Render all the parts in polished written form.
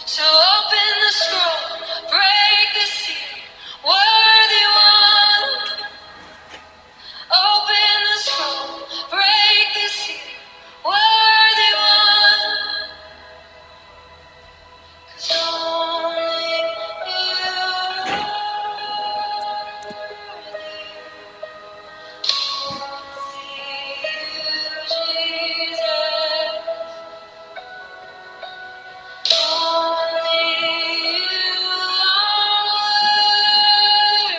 So open the scroll, break the seal, worthy one. Open the scroll, break the seal, worthy one. 'Cause only you are worthy. Only you, Jesus. Only you are worthy.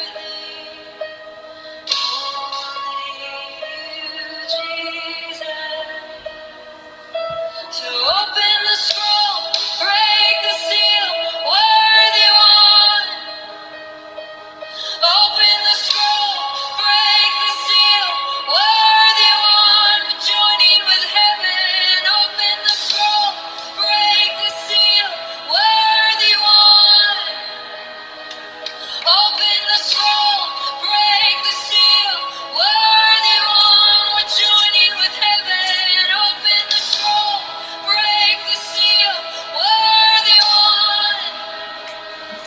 So open the scroll, break the seal, worthy one. Open the scroll, break the seal, worthy one. Joining with heaven, open the scroll, break the seal, worthy one. Open the scroll, break the seal, worthy one. We're joining with heaven. Open the scroll, break the seal, worthy one.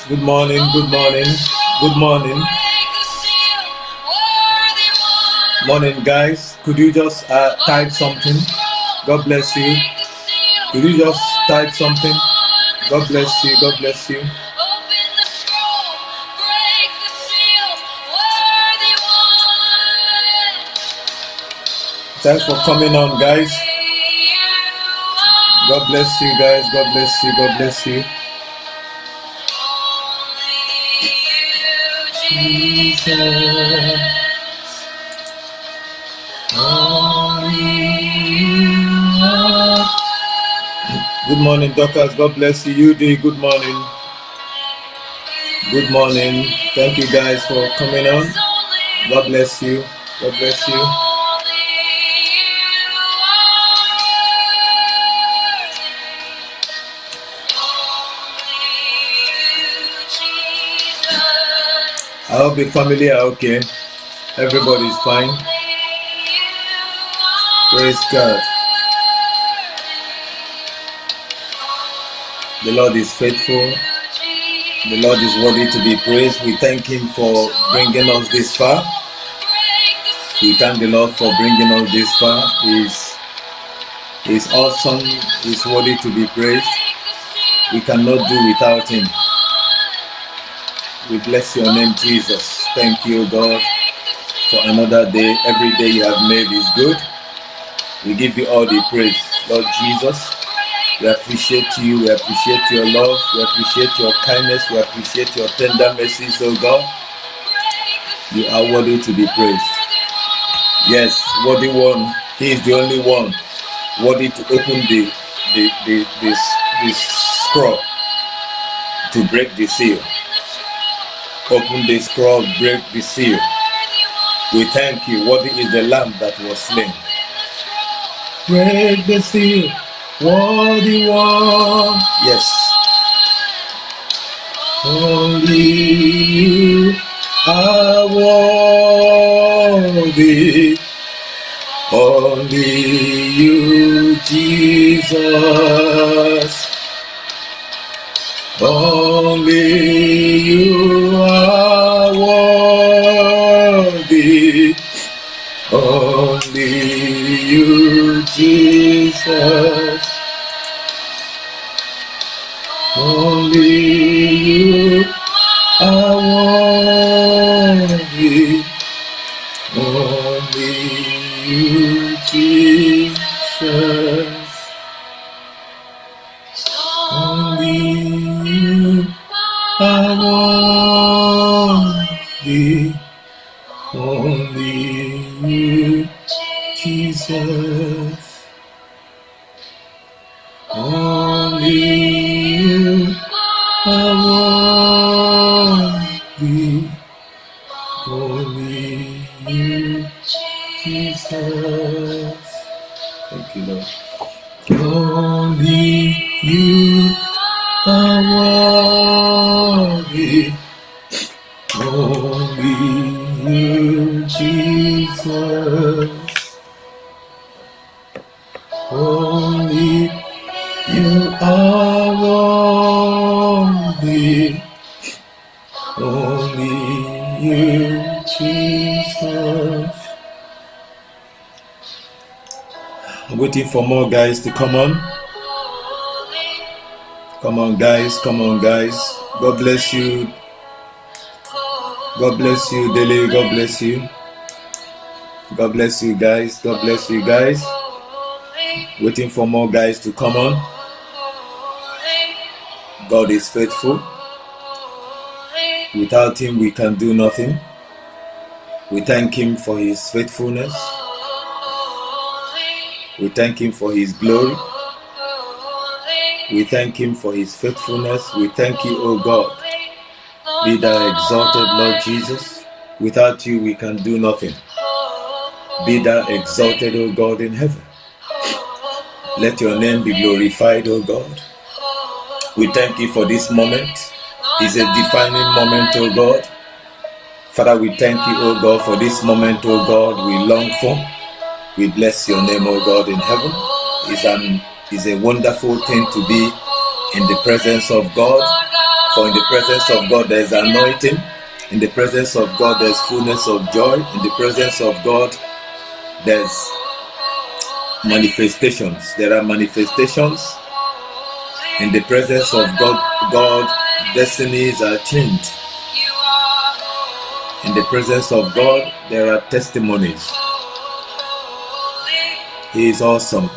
Good morning, good morning, good morning. Break the seal, worthy one. Morning, guys. Could you just type something? God bless you. Could you just type something? God bless you, God bless you. Open the scroll, break the seal, worthy one. Thanks for coming on, guys. God bless you, guys. God bless you, God bless you. Good morning, Dorcas. God bless you. UD, good morning. Good morning. Thank you guys for coming on. God bless you. God bless you. I hope the family are okay. Everybody's fine. Praise God. The Lord is faithful. The Lord is worthy to be praised. We thank Him for bringing us this far. We thank the Lord for bringing us this far. He's awesome. He's worthy to be praised. We cannot do without Him. We bless your name, Jesus. Thank you, God, for another day. Every day you have made is good. We give you all the praise, Lord Jesus. We appreciate you. We appreciate your love. We appreciate your kindness. We appreciate your tender mercies, oh God. You are worthy to be praised. Yes, worthy one. He is the only one worthy to open this scroll, to break the seal. Open the scroll, break the seal. We thank you. Worthy is the Lamb that was slain. Break the seal. Worthy one. Yes. Only you are worthy. Only you, Jesus. Only you are worthy. Only you, Jesus. Only you are worthy. Only you, Jesus. Only you are worthy. Only you, Jesus. Only you are worthy. Only you, Jesus. Thank you, Lord. Only you are worthy. Only you, Jesus. Only you are only you, Jesus. I'm waiting for more guys to come on. Come on, guys. Come on, guys. God bless you. God bless you, Dele. God bless you. God bless you, guys. God bless you, guys. Waiting for more guys to come on. God is faithful. Without him, we can do nothing. We thank him for his faithfulness. We thank him for his glory. We thank him for his faithfulness. We thank you, O God. Be thou exalted, Lord Jesus. Without you, we can do nothing. Be thou exalted, O God, in heaven. Let your name be glorified, O God. We thank you for this moment. It's a defining moment, O God. Father, we thank you, O God, for this moment, O God, we long for. We bless your name, O God, in heaven. It's a wonderful thing to be in the presence of God. For in the presence of God, there is anointing. In the presence of God, there's fullness of joy. In the presence of God, there's manifestations. There are manifestations. In the presence of God, destinies are changed. In the presence of God, there are testimonies. He is awesome.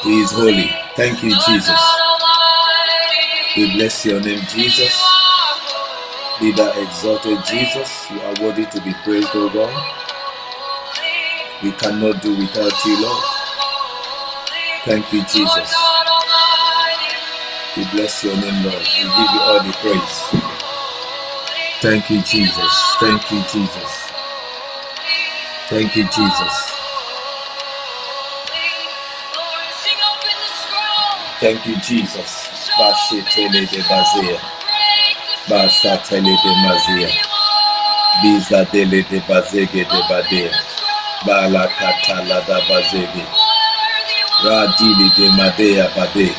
He is holy. Thank you, Jesus. We bless your name, Jesus. Be thou exalted, Jesus. You are worthy to be praised, O God. We cannot do without you, Lord. Thank you, Jesus. We bless your name, Lord. We give you all the praise. Thank you, Jesus. Thank you, Jesus. Thank you, Jesus. Thank you, Jesus. Bashetele de Bazea. Basatele de Mazea. Bizadele de Bazege de Badea. Balakatala da Bazege. Radili de Madea Bade.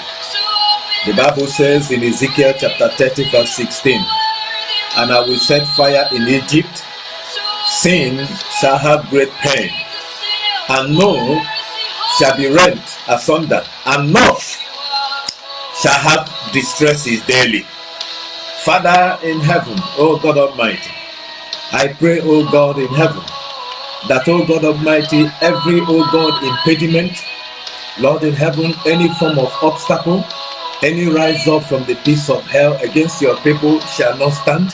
The Bible says in Ezekiel chapter 30 verse 16, and I will set fire in Egypt. Sin shall have great pain, and no shall be rent asunder, and north shall have distresses daily. Father in heaven, O God Almighty, I pray, O God in heaven, that, O God Almighty, every, O God, impediment, Lord in heaven, any form of obstacle, any rise up from the pits of hell against your people shall not stand.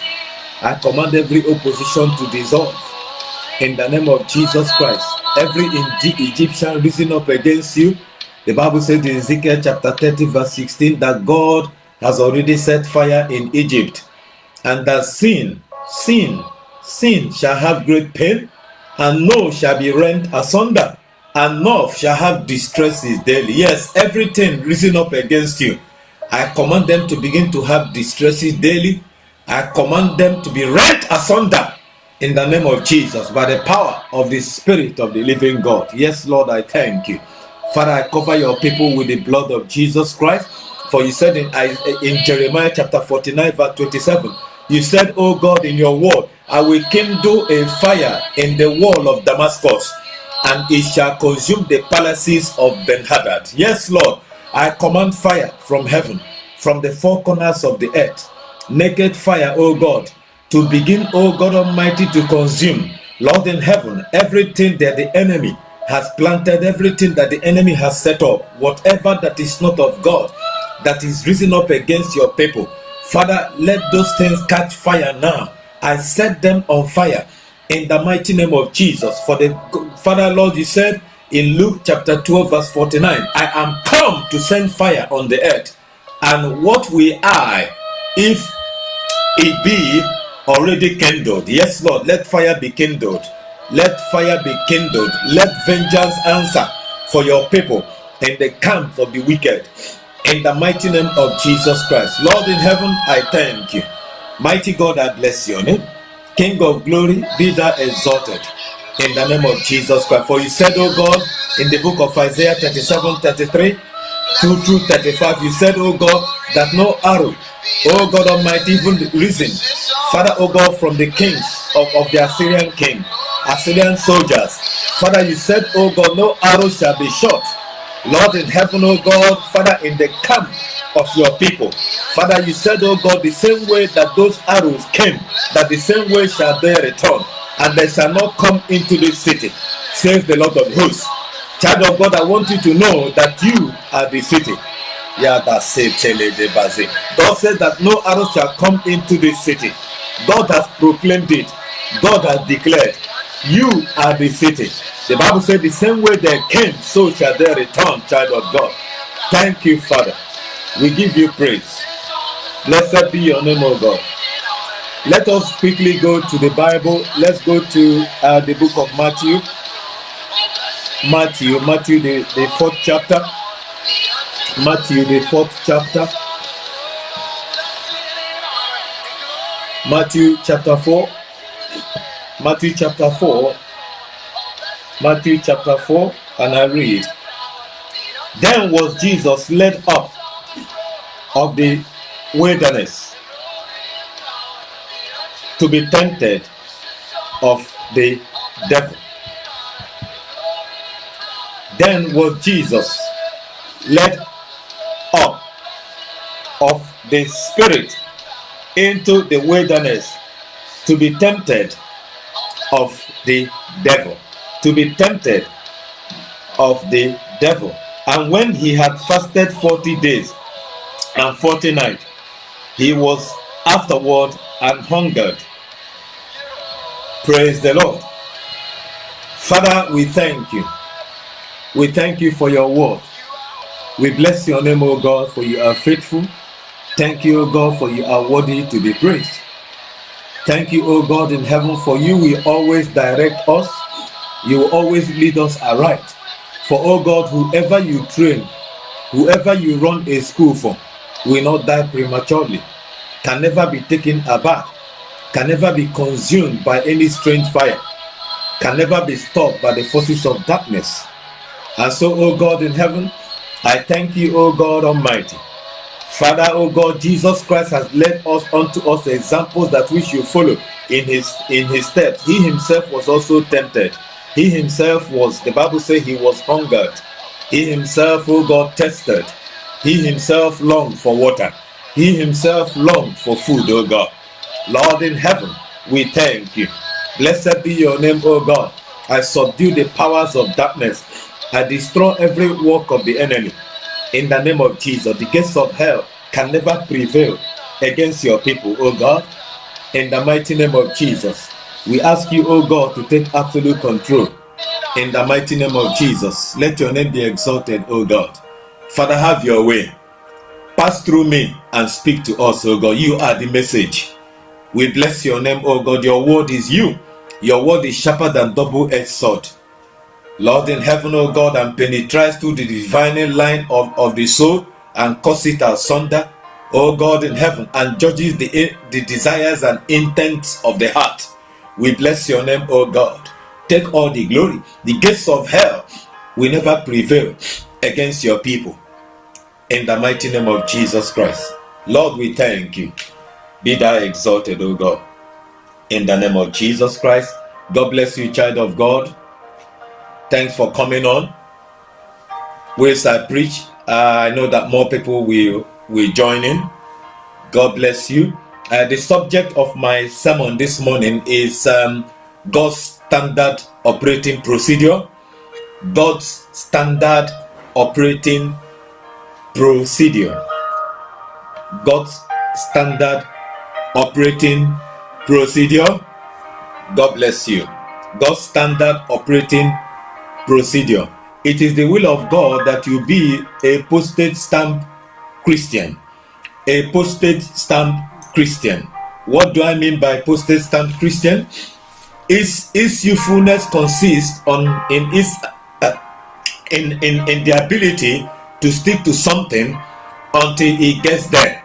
I command every opposition to dissolve in the name of Jesus Christ. Every Egyptian risen up against you, the Bible says in Ezekiel chapter 30 verse 16 that God has already set fire in Egypt, and that sin shall have great pain, and no shall be rent asunder, and north shall have distresses daily. Yes, everything risen up against you, I command them to begin to have distresses daily. I command them to be rent asunder in the name of Jesus by the power of the Spirit of the living God. Yes, Lord, I thank you. Father, I cover your people with the blood of Jesus Christ. For you said in Jeremiah chapter 49 verse 27, you said, oh God, in your word, I will kindle a fire in the wall of Damascus, and it shall consume the palaces of Ben-Hadad. Yes, Lord, I command fire from heaven, from the four corners of the earth, naked fire, oh God, to begin, oh God Almighty, to consume, Lord in heaven, everything that the enemy has planted, everything that the enemy has set up, whatever that is not of God, that is risen up against your people. Father, let those things catch fire now. I set them on fire in the mighty name of Jesus. For the Father, Lord, you said in Luke chapter 12 verse 49, I am come to send fire on the earth. And what will I, if it be already kindled? Yes, Lord, let fire be kindled. Let fire be kindled. Let vengeance answer for your people in the camp of the wicked. In the mighty name of Jesus Christ. Lord in heaven, I thank you. Mighty God, I bless your name. King of glory, be thou exalted. In the name of Jesus Christ. For you said, oh God, in the book of Isaiah 37:33, 2 through 35, you said, oh God, that no arrow Oh God Almighty, even reason, Father, oh God, from the kings of the Assyrian king, Assyrian soldiers. Father, you said, oh God, no arrow shall be shot. Lord in heaven, oh God, Father, in the camp of your people. Father, you said, oh God, the same way that those arrows came, that the same way shall they return, and they shall not come into this city, says the Lord of hosts. Child of God, I want you to know that you are the city. God says that no arrow shall come into this city. God has proclaimed it. God has declared, you are the city. The Bible said the same way they came, so shall they return, child of God. Thank you, Father. We give you praise. Blessed be your name, O God. Let us quickly go to the Bible. Let's go to the book of Matthew. Matthew, the 4th chapter. Matthew, the 4th chapter. Matthew chapter 4. Matthew chapter 4. Matthew chapter 4, and I read. Then was Jesus led up of the wilderness to be tempted of the devil. Then was Jesus led up of the Spirit into the wilderness to be tempted of the devil. To be tempted of the devil. And when he had fasted 40 days and 40 nights, he was afterward and hungered. Praise the Lord. Father, we thank you. We thank you for your word. We bless your name, O God, for you are faithful. Thank you, O God, for you are worthy to be praised. Thank you, O God in heaven, for you will always direct us. You will always lead us aright. For, O God, whoever you train, whoever you run a school for, will not die prematurely, can never be taken aback, can never be consumed by any strange fire, can never be stopped by the forces of darkness. And so, O God in heaven, I thank you, O God Almighty. Father, O God, Jesus Christ has led us unto us examples that we should follow in his steps. He himself was also tempted. He himself was, the Bible says, he was hungered. He himself, O God, tested. He himself longed for water. He himself longed for food, O God. Lord in heaven, we thank you. Blessed be your name, O God. I subdue the powers of darkness. I destroy every work of the enemy. In the name of Jesus, the gates of hell can never prevail against your people, O God. In the mighty name of Jesus, we ask you, O God, to take absolute control. In the mighty name of Jesus, let your name be exalted, O God. Father, have your way. Pass through me and speak to us, O God. You are the message. We bless your name, O God. Your word is you. Your word is sharper than double-edged sword. Lord in heaven, O God, and penetrates through the divining line of the soul and cuts it asunder, O God in heaven, and judges the desires and intents of the heart. We bless your name, O God. Take all the glory. The gates of hell will never prevail against your people. In the mighty name of Jesus Christ. Lord, we thank you. Be thou exalted, O God. In the name of Jesus Christ. God bless you, child of God. Thanks for coming on. Whilst I preach, I know that more people will join in. God bless you. The subject of my sermon this morning is God's standard operating procedure. God's standard operating procedure. God's standard operating procedure. God bless you. God's standard operating procedure. It is the will of God that you be a postage stamp Christian. A postage stamp Christian. What do I mean by postage stamp Christian? Its usefulness consists in the ability to stick to something until it gets there.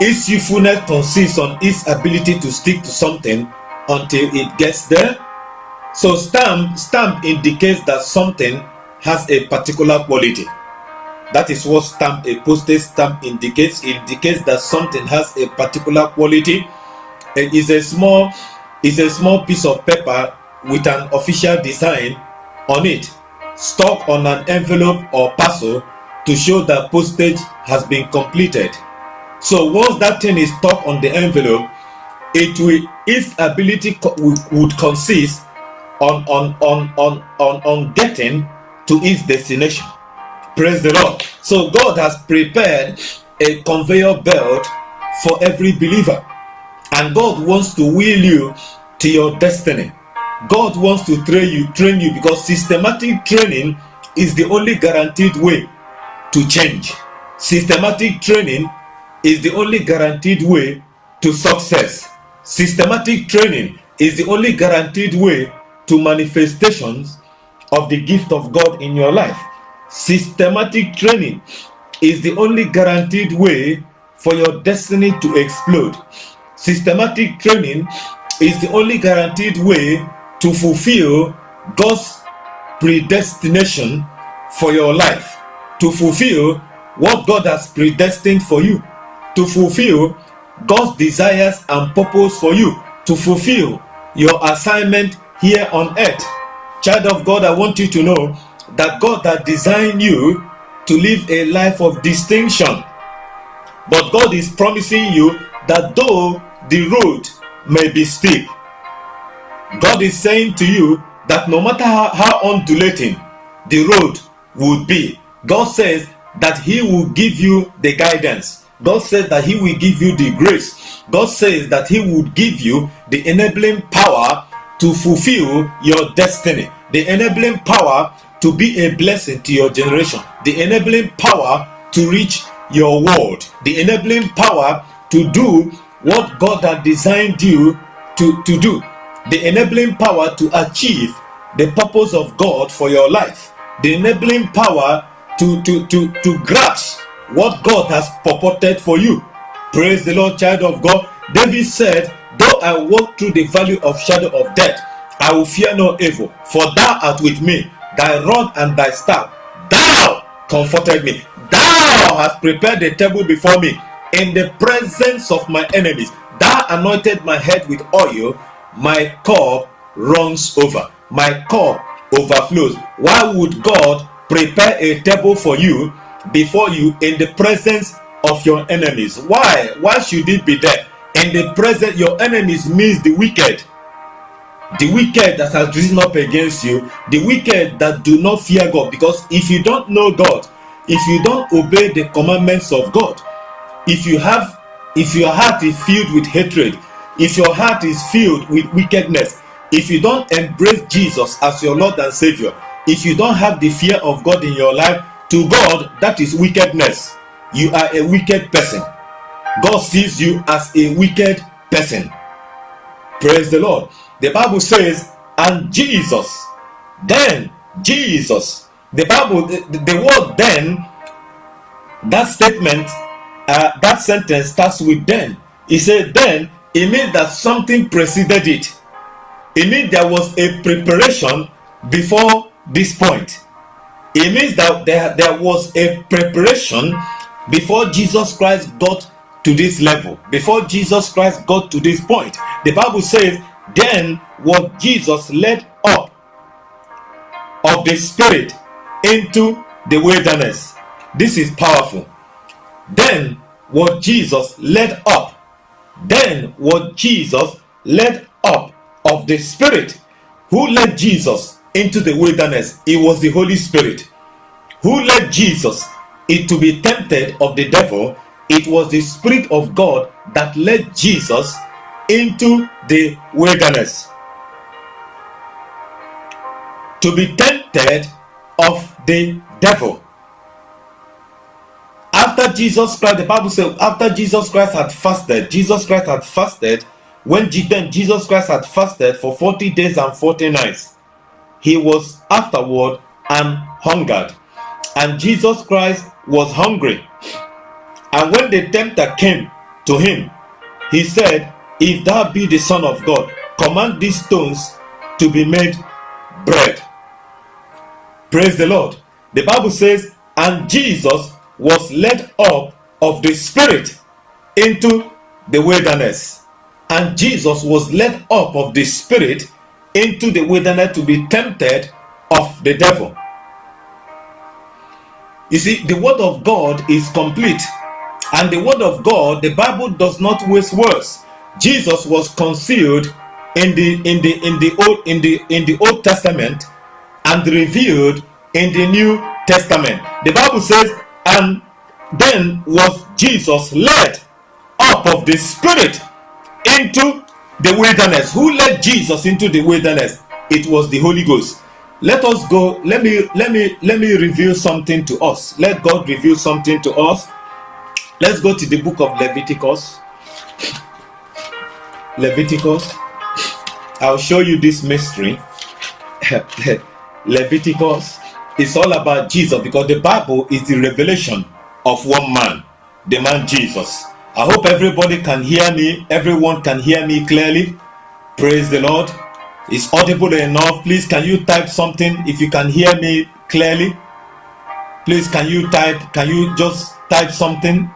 Its usefulness consists on its ability to stick to something until it gets there. So stamp indicates that something has a particular quality. That is what a postage stamp indicates. It indicates that something has a particular quality. It is a small piece of paper with an official design on it, stuck on an envelope or parcel to show that postage has been completed. So once that thing is stuck on the envelope, its ability would consist on getting to its destination. Praise the Lord. So God has prepared a conveyor belt for every believer, and God wants to wheel you to your destiny. God wants to train you because systematic training is the only guaranteed way to change. Systematic training is the only guaranteed way to success. Systematic training is the only guaranteed way to manifestations of the gift of God in your life. Systematic training is the only guaranteed way for your destiny to explode. Systematic training is the only guaranteed way to fulfill God's predestination for your life, to fulfill what God has predestined for you, to fulfill God's desires and purpose for you, to fulfill your assignment here on earth. Child of God, I want you to know that God has designed you to live a life of distinction. But God is promising you that though the road may be steep, God is saying to you that no matter how undulating the road would be, God says that He will give you the guidance. God says that He will give you the grace. God says that He would give you the enabling power to fulfill your destiny, the enabling power to be a blessing to your generation, the enabling power to reach your world, the enabling power to do what God has designed you to do, the enabling power to achieve the purpose of God for your life, the enabling power to grasp what God has purported for you. Praise the Lord, child of God. David said, though I walk through the valley of shadow of death, I will fear no evil, for thou art with me. Thy rod and thy staff, thou comforted me. Thou hast prepared a table before me in the presence of my enemies. Thou anointed my head with oil, my cup runs over, my cup overflows. Why would God prepare a table for you before you in the presence of your enemies? Why should it be there? In the presence, your enemies means the wicked that has risen up against you, the wicked that do not fear God. Because if you don't know God, if you don't obey the commandments of God, if your heart is filled with hatred, if your heart is filled with wickedness, if you don't embrace Jesus as your Lord and Savior, if you don't have the fear of God in your life, to God that is wickedness. You are a wicked person. God sees you as a wicked person. Praise the Lord. The Bible says, and Jesus, then Jesus. The Bible, the word then, that statement, that sentence starts with then. He said then, it means that something preceded it. It means there was a preparation before this point. It means that there was a preparation before Jesus Christ got to this level, before Jesus Christ got to this point. The Bible says, then was Jesus led up of the Spirit into the wilderness. This is powerful. Then was Jesus led up. Then was Jesus led up of the Spirit. Who led Jesus into the wilderness? It was the Holy Spirit. Who led Jesus to be tempted of the devil? It was the Spirit of God that led Jesus into the wilderness to be tempted of the devil. After Jesus Christ, the Bible says, after Jesus Christ had fasted, when Jesus Christ had fasted for 40 days and 40 nights, he was afterward and hungered. And Jesus Christ was hungry. And when the tempter came to him, he said, if thou be the Son of God, command these stones to be made bread. Praise the Lord. The Bible says, and Jesus was led up of the Spirit into the wilderness. And Jesus was led up of the Spirit into the wilderness to be tempted of the devil. You see, the word of God is complete, and the word of God, the Bible does not waste words. Jesus was concealed in the Old Testament and revealed in the New Testament. The Bible says, and then was Jesus led up of the Spirit into the wilderness. Who led Jesus into the wilderness? It was the Holy Ghost. Let us go. Let me reveal something to us. Let God reveal something to us. Let's go to the book of Leviticus. Leviticus. I'll show you this mystery. Leviticus is all about Jesus, because the Bible is the revelation of one man, the man Jesus. I hope everybody can hear me. Everyone can hear me clearly. Praise the Lord. It's audible enough. Please, can you type something if you can hear me clearly? Please, can you just type something?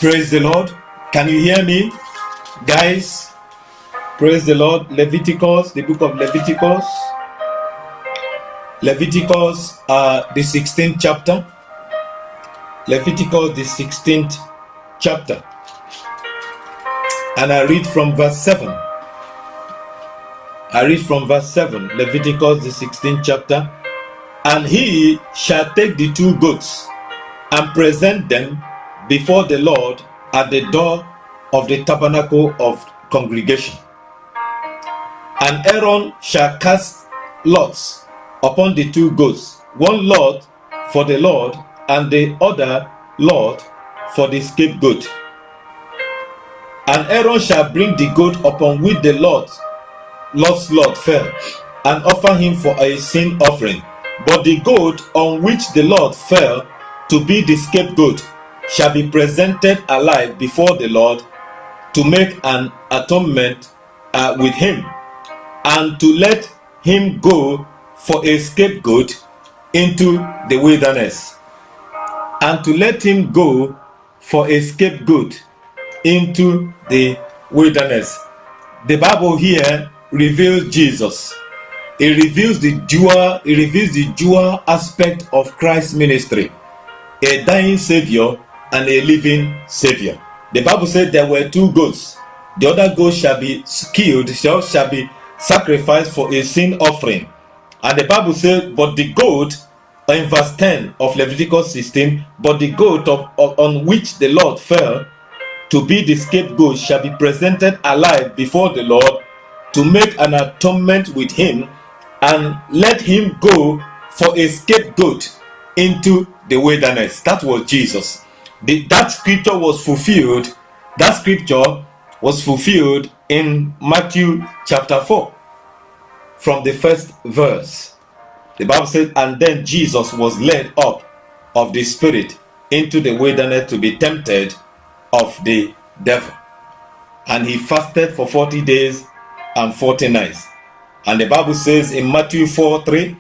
Praise the Lord. Can you hear me, guys? Praise the Lord. Leviticus, the book of Leviticus. Leviticus, the 16th chapter. Leviticus, the 16th chapter. And I read from verse 7. I read from verse 7. Leviticus, the 16th chapter. And he shall take the two goats and present them before the Lord at the door of the tabernacle of congregation. And Aaron shall cast lots upon the two goats, one lot for the Lord, and the other lot for the scapegoat. And Aaron shall bring the goat upon which the Lord's lot fell, and offer him for a sin offering. But the goat on which the Lord fell to be the scapegoat shall be presented alive before the Lord to make an atonement with him, and to let him go for a scapegoat into the wilderness. And to let him go for a scapegoat into the wilderness. The Bible here reveals Jesus. It reveals the dual aspect of Christ's ministry: a dying Savior and a living Savior. The Bible said there were two goats. The other goat shall be killed, shall be sacrificed for a sin offering. And the Bible said, but the goat, in verse 10 of Leviticus 16, but the goat on which the Lord fell to be the scapegoat shall be presented alive before the Lord to make an atonement with him, and let him go for a scapegoat into the wilderness. That was Jesus. That scripture was fulfilled. That scripture was fulfilled in Matthew chapter 4, from the first verse. The Bible said, and then Jesus was led up of the Spirit into the wilderness to be tempted of the devil. And he fasted for 40 days and 40 nights. And the Bible says in Matthew 4:3,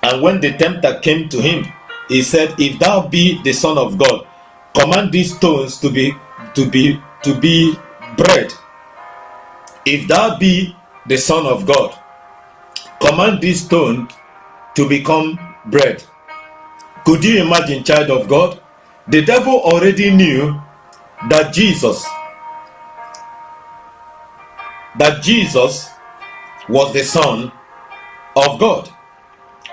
and when the tempter came to him, he said, if thou be the Son of God, command these stones to be bread. If thou be the Son of God, command this stone to become bread. Could you imagine, child of God? The devil already knew that Jesus was the Son of God.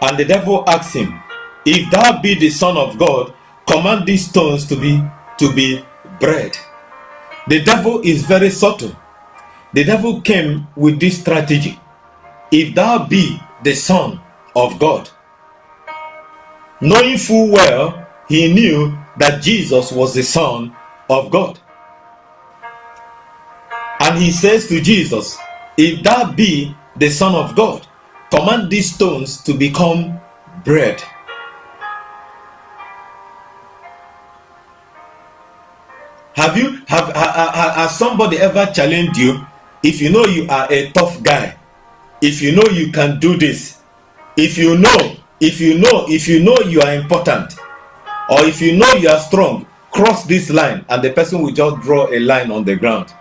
And the devil asked him, if thou be the Son of God, command these stones to be bread. The devil is very subtle. The devil came with this strategy: if thou be the Son of God. Knowing full well, he knew that Jesus was the Son of God. And he says to Jesus, if thou be the Son of God, command these stones to become bread. Has somebody ever challenged you? If you know you are a tough guy, if you know you can do this, if you know if you know you are important, or if you know you are strong, cross this line, and the person will just draw a line on the ground.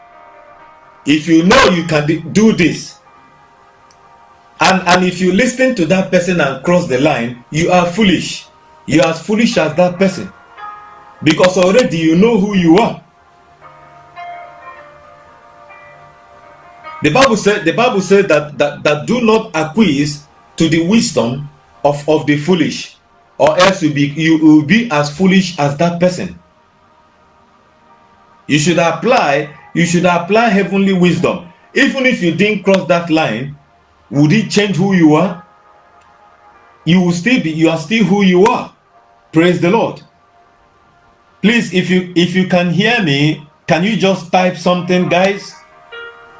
If you know you can do this, and if you listen to that person and cross the line, you are foolish. You are as foolish as that person, because already you know who you are. The Bible said that do not acquiesce to the wisdom of the foolish, or else you will be as foolish as that person. You should apply heavenly wisdom. Even if you didn't cross that line, would it change who you are? You are still who you are. Praise the Lord. Please, if you can hear me, can you just type something, guys?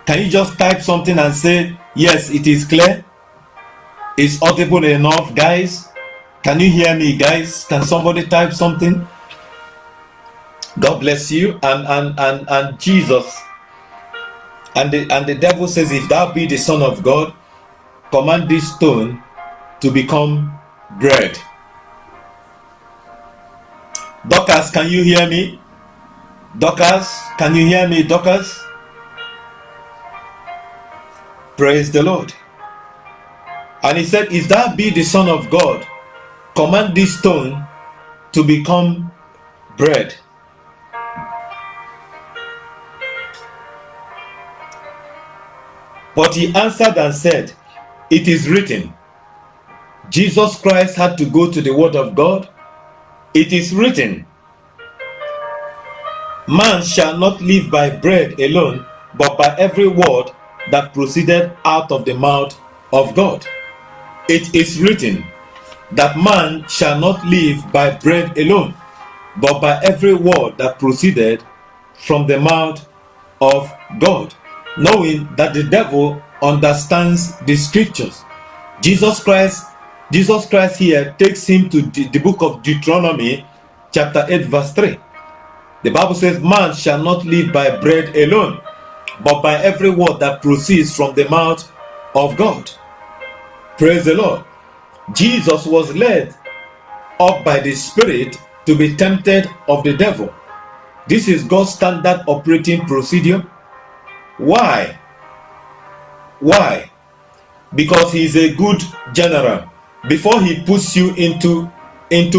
Can you just type something and say, yes, it is clear? It's audible enough, guys? Can you hear me, guys? Can somebody type something? God bless you. And Jesus and the devil says, if thou be the Son of God, command this stone to become bread. Dorcas, can you hear me? Dorcas, can you hear me, Dorcas? Praise the Lord. And he said, if thou be the Son of God, command this stone to become bread. But he answered and said, it is written. Jesus Christ had to go to the word of God. It is written, man shall not live by bread alone, but by every word that proceeded out of the mouth of God. It is written that man shall not live by bread alone, but by every word that proceeded from the mouth of God. Knowing that the devil understands the scriptures. Jesus Christ here takes him to the book of Deuteronomy, chapter 8, verse 3. The Bible says, man shall not live by bread alone, but by every word that proceeds from the mouth of God. Praise the Lord. Jesus was led up by the Spirit to be tempted of the devil. This is God's standard operating procedure. Why? Because he is a good general. Before he puts you into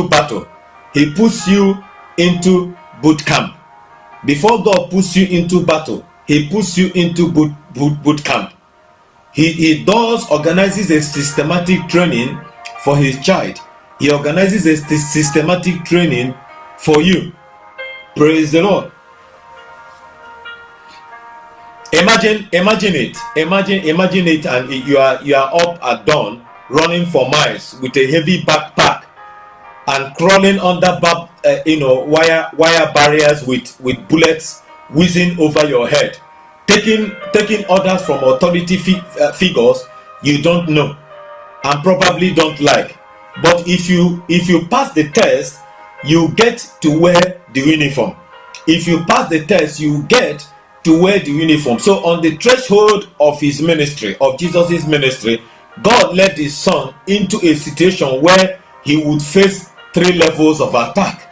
battle, he puts you into boot camp. Before God puts you into battle, he puts you into boot camp. He organizes a systematic training for his child. He organizes a systematic training for you. Praise the Lord. Imagine it, and you are up at dawn, running for miles with a heavy backpack and crawling under wire barriers with bullets whizzing over your head, taking orders from authority figures you don't know and probably don't like. But if you pass the test, you get to wear the uniform. If you pass the test, you get to wear the uniform. So on the threshold of his ministry, of Jesus' ministry, God led his son into a situation where he would face 3 levels of attack.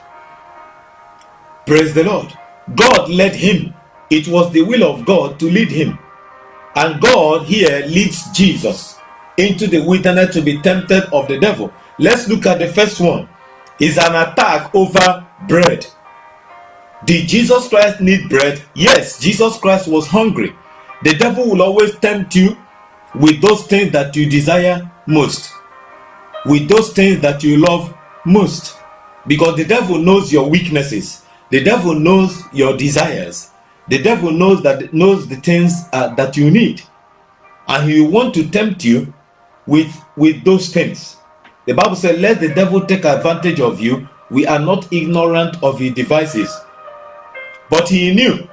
Praise the Lord. God led him. It was the will of God to lead him. And God here leads Jesus into the wilderness to be tempted of the devil. Let's look at the first one. It's an attack over bread. Did Jesus Christ need bread? Yes, Jesus Christ was hungry. The devil will always tempt you with those things that you desire most, with those things that you love most, because the devil knows your weaknesses. The devil knows your desires. The devil knows the things that you need, and he will want to tempt you with those things. The Bible says, let the devil take advantage of you. We are not ignorant of his devices. But he knew.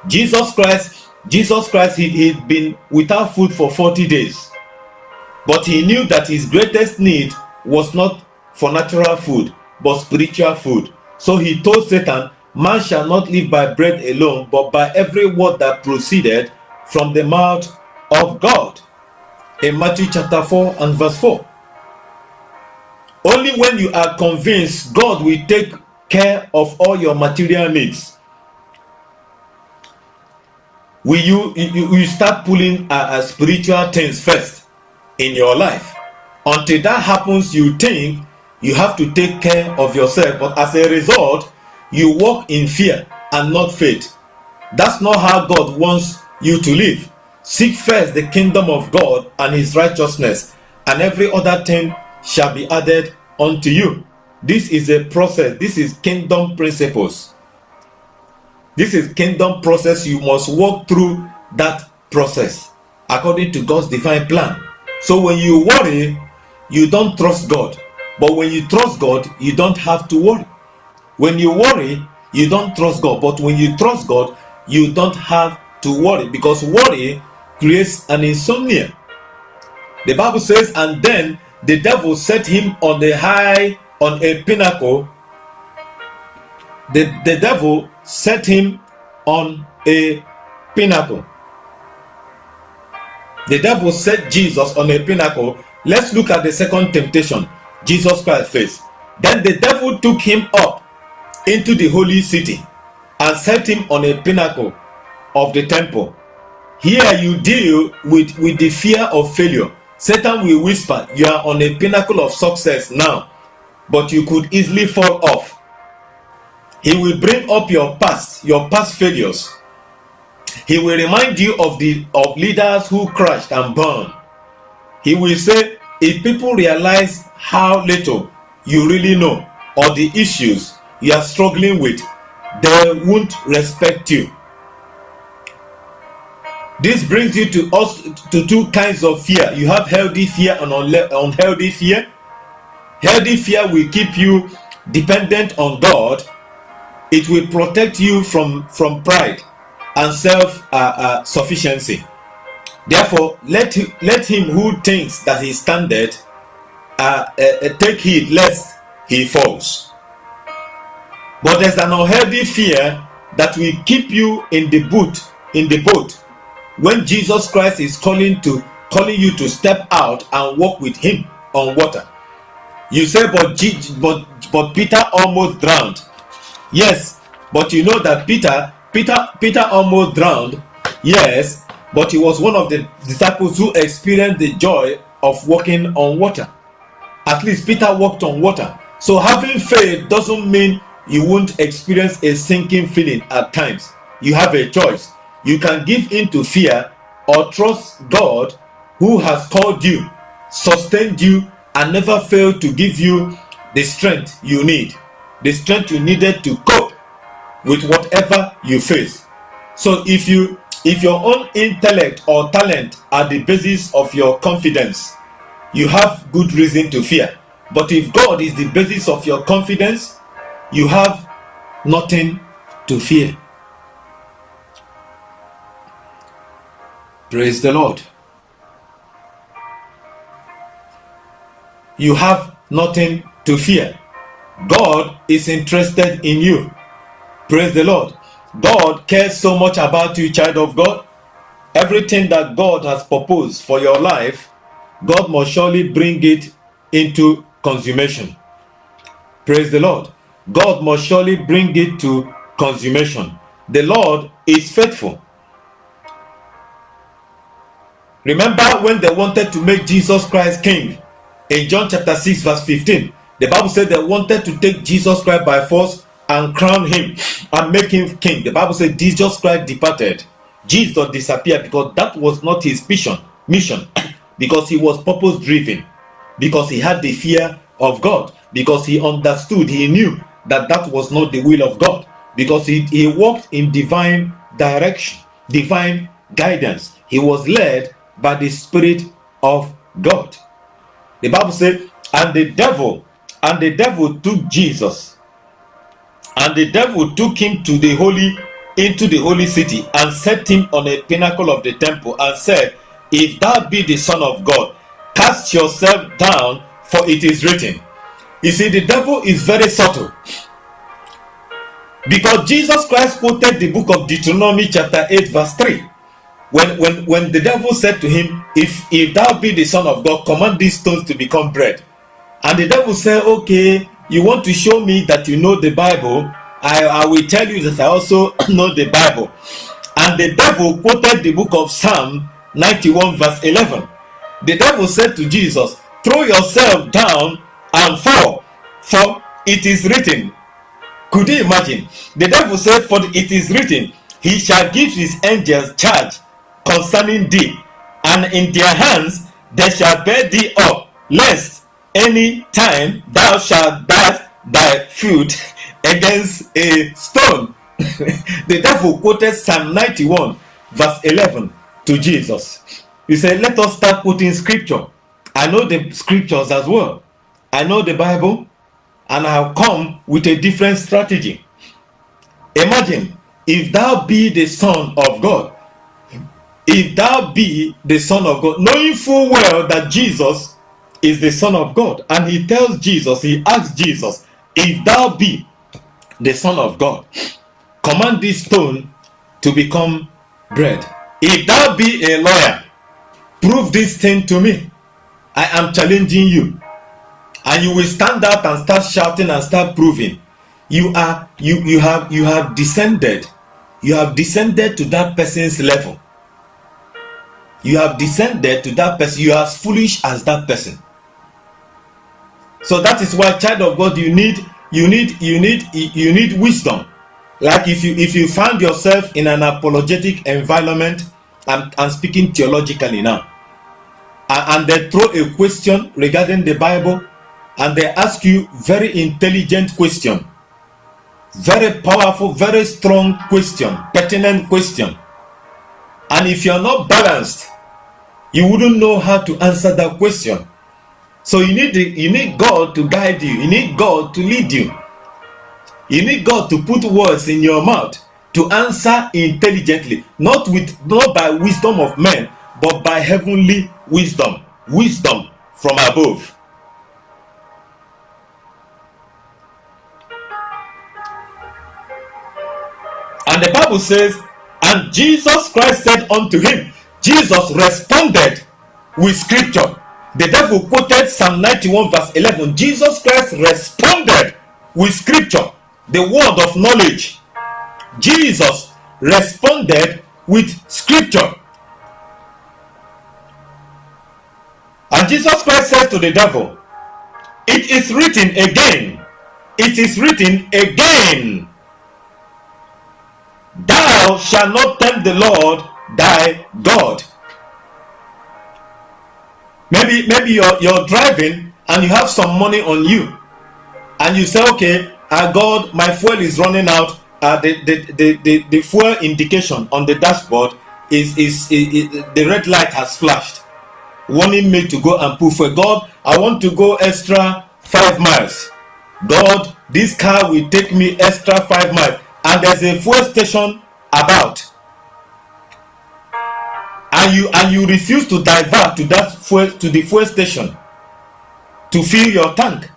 Jesus Christ, he'd been without food for 40 days. But he knew that his greatest need was not for natural food, but spiritual food. So he told Satan, man shall not live by bread alone, but by every word that proceeded from the mouth of God. In Matthew chapter 4 and verse 4. Only when you are convinced God will take care of all your material needs will you start pulling spiritual things first in your life. Until that happens, you think you have to take care of yourself, but as a result, you walk in fear and not faith. That's not how God wants you to live. Seek first the kingdom of God and his righteousness, and every other thing shall be added unto you. This is a process. This is kingdom principles. This is kingdom process. You must walk through that process according to God's divine plan. So when you worry, you don't trust God. But when you trust God, you don't have to worry. When you worry, you don't trust God. But when you trust God, you don't have to worry, because worry creates an insomnia. The Bible says, and then the devil set him on a pinnacle. The devil set him on a pinnacle. The devil set Jesus on a pinnacle. Let's look at the second temptation Jesus Christ faced. Then the devil took him up into the holy city and set him on a pinnacle of the temple. Here you deal with the fear of failure. Satan will whisper, you are on a pinnacle of success now, but you could easily fall off. He will bring up your past failures. He will remind you of leaders who crashed and burned. He will say, if people realize how little you really know or the issues you are struggling with, they won't respect you. This brings you to two kinds of fear. You have healthy fear and unhealthy fear. Healthy fear will keep you dependent on God. It will protect you from pride and self-sufficiency. Therefore, let him who thinks that he standeth take heed lest he falls. But there's an unhealthy fear that will keep you in the boat when Jesus Christ is calling you to step out and walk with him on water. You say, but Peter almost drowned. Yes, but you know that Peter almost drowned. Yes, but he was one of the disciples who experienced the joy of walking on water. At least Peter walked on water. So having faith doesn't mean you won't experience a sinking feeling at times. You have a choice. You can give in to fear or trust God, who has called you, sustained you, and never failed to give you the strength you need. The strength you needed to cope with whatever you face. So if your own intellect or talent are the basis of your confidence, you have good reason to fear. But if God is the basis of your confidence, you have nothing to fear. Praise the Lord. You have nothing to fear. God is interested in you. Praise the Lord. God cares so much about you, child of God. Everything that God has proposed for your life, God must surely bring it into consummation. Praise the Lord. God must surely bring it to consummation. The Lord is faithful. Remember when they wanted to make Jesus Christ king in John chapter 6 verse 15. The Bible said they wanted to take Jesus Christ by force and crown him and make him king. The Bible said Jesus Christ departed. Jesus disappeared because that was not his mission. Because he was purpose driven. Because he had the fear of God. Because he understood, he knew that was not the will of God. Because he walked in divine direction, divine guidance. He was led by the Spirit of God. The Bible said, and the devil took Jesus, and the devil took him into the holy city, and set him on a pinnacle of the temple, and said, if thou be the Son of God, cast yourself down, for it is written. You see, the devil is very subtle, because Jesus Christ quoted the book of Deuteronomy chapter 8 verse 3. When the devil said to him, if thou be the Son of God, command these stones to become bread. And the devil said, okay, you want to show me that you know the Bible? I will tell you that I also know the Bible. And the devil quoted the book of Psalm 91 verse 11. The devil said to Jesus, throw yourself down and fall, for it is written. Could you imagine? The devil said, for it is written, he shall give his angels charge concerning thee, and in their hands they shall bear thee up, lest any time thou shalt dash thy foot against a stone. The devil quoted Psalm 91 verse 11 to Jesus. He said, let us start quoting scripture. I know the scriptures as well. I know the Bible, and I have come with a different strategy. Imagine, if thou be the Son of God, if thou be the Son of God, knowing full well that Jesus is the Son of God, and he tells Jesus, he asks Jesus, if thou be the Son of God, command this stone to become bread. If thou be a lawyer, prove this thing to me. I am challenging you. And you will stand up and start shouting and start proving. You have descended. You have descended to that person's level. You have descended to that person. You are as foolish as that person. So that is why, child of God, you need wisdom. Like if you find yourself in an apologetic environment, I'm speaking theologically now, and they throw a question regarding the Bible, and they ask you very intelligent question, very powerful, very strong question, pertinent question, and if you're not balanced, you wouldn't know how to answer that question. So you need God to guide you. You need God to lead you. You need God to put words in your mouth to answer intelligently, not by wisdom of men, but by heavenly wisdom from above. And the Bible says, and Jesus Christ said unto him, Jesus responded with scripture. The devil quoted Psalm 91 verse 11. Jesus Christ responded with scripture, the word of knowledge. Jesus responded with scripture. And Jesus Christ said to the devil, it is written again, it is written again, thou shalt not tempt the Lord thy God. Maybe you're driving and you have some money on you, and you say, okay, God, my fuel is running out. The fuel indication on the dashboard is the red light has flashed, warning me to go and put fuel. God, I want to go extra 5 miles. God, this car will take me extra 5 miles, and there's a fuel station about, and you refuse to divert to the fuel station to fill your tank.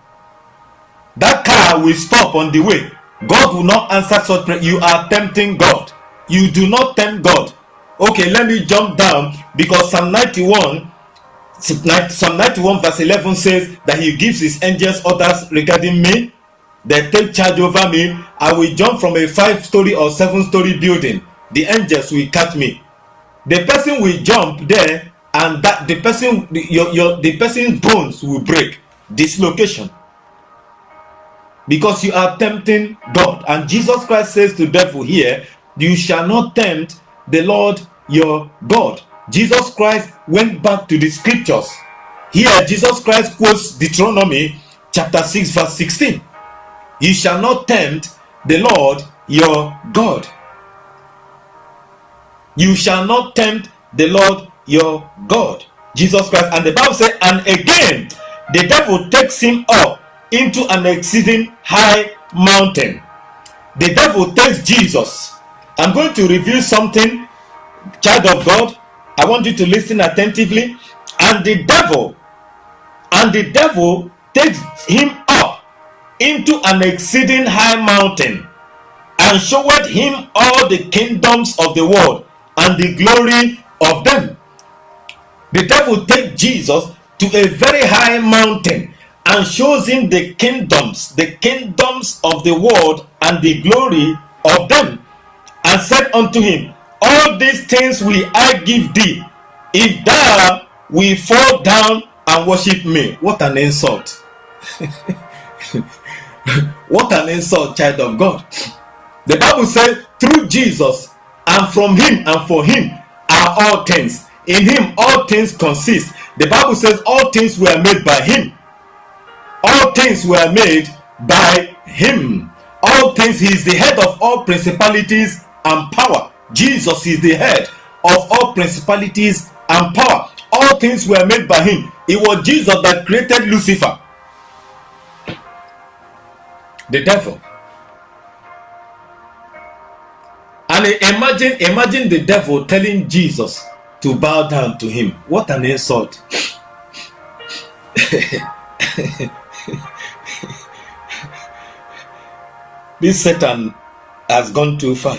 That car will stop on the way. God will not answer such prayer. You are tempting God. You do not tempt God. Okay, let me jump down, because Psalm 91 verse 11 says that he gives his angels orders regarding me. They take charge over me. I will jump from a 5-story or 7-story building. The angels will catch me. The person will jump there, and that the person's bones will break, dislocation, because you are tempting God. And Jesus Christ says to the devil here, you shall not tempt the Lord your God. Jesus Christ went back to the scriptures. Here Jesus Christ quotes Deuteronomy chapter 6 verse 16. You shall not tempt the Lord your God. You shall not tempt the Lord your God. Jesus Christ. And the Bible says, and again the devil takes him up into an exceeding high mountain. The devil takes Jesus. I'm going to review something, child of God. I want you to listen attentively. And the devil takes him up into an exceeding high mountain, and showed him all the kingdoms of the world and the glory of them. The devil takes Jesus to a very high mountain and shows him the kingdoms of the world and the glory of them, and said unto him, all these things will I give thee, if thou will fall down and worship me. What an insult. What an insult, child of God. The Bible says, through Jesus, and from him and for him are all things. In him all things consist. The Bible says all things were made by him. All things were made by him. All things, he is the head of all principalities and power. Jesus is the head of all principalities and power. All things were made by him. It was Jesus that created Lucifer, the devil. And imagine the devil telling Jesus to bow down to him. What an insult. This Satan has gone too far.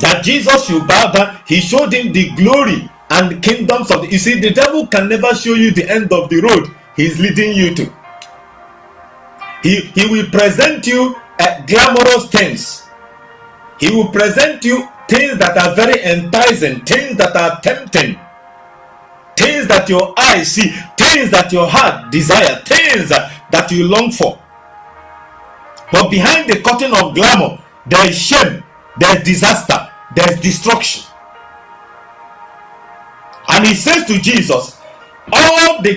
That Jesus should bow down, he showed him the glory and the kingdoms of the... You see, the devil can never show you the end of the road he's leading you to. He will present you glamorous things. He will present you things that are very enticing, things that are tempting, things that your eyes see, things that your heart desire, things that you long for. But behind the curtain of glamour, there is shame, there is disaster, there is destruction. And he says to Jesus,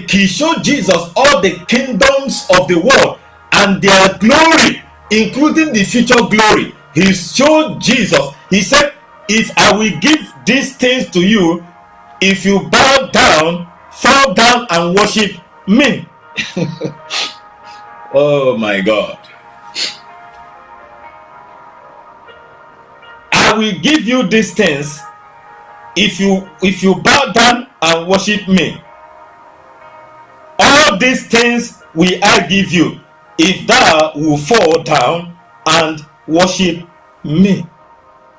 he showed Jesus all the kingdoms of the world and their glory, including the future glory. He showed Jesus. He said, if I will give these things to you, if you bow down, fall down and worship me. Oh my God. I will give you these things if you bow down and worship me. All these things will I give you if thou will fall down and worship me.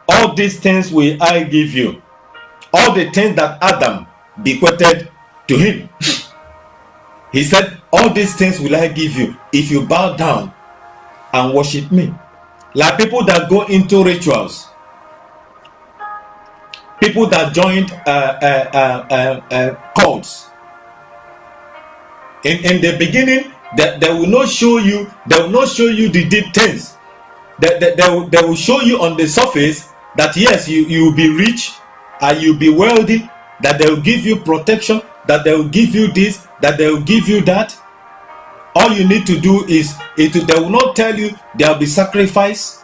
All these things will I give you. All the things that Adam bequeathed to him. He said, all these things will I give you if you bow down and worship me. Like people that go into rituals, people that joined cults. In the beginning, they will not show you the deep things. They will show you on the surface that yes, you will be rich and you'll be wealthy, that they will give you protection, that they will give you this, that they will give you that. All you need to do is they will not tell you there will be sacrifice.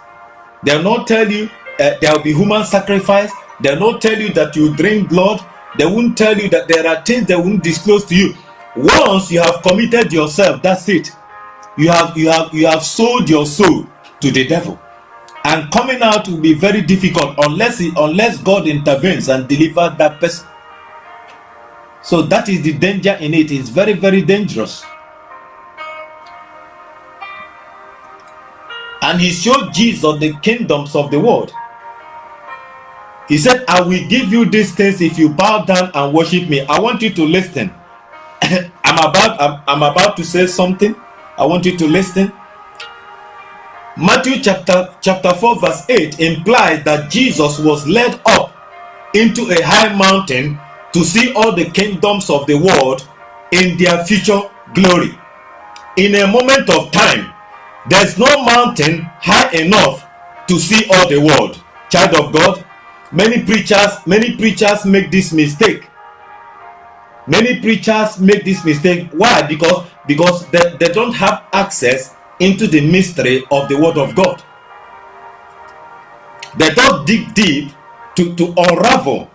They will not tell you there will be human sacrifice. They will not tell you that you drink blood. They won't tell you that there are things they won't disclose to you. Once you have committed yourself, that's it. You have sold your soul to the devil, and coming out will be very difficult unless God intervenes and delivers that person. So that is the danger in it. It's very, very dangerous. And he showed Jesus the kingdoms of the world. He said, I will give you these things if you bow down and worship me. I want you to listen. I'm about to say something. I want you to listen. Matthew chapter 4 verse 8 implies that Jesus was led up into a high mountain to see all the kingdoms of the world in their future glory. In a moment of time, there's no mountain high enough to see all the world. Child of God, many preachers make this mistake. Many preachers make this mistake. Why? Because they don't have access into the mystery of the word of God. They don't dig deep to unravel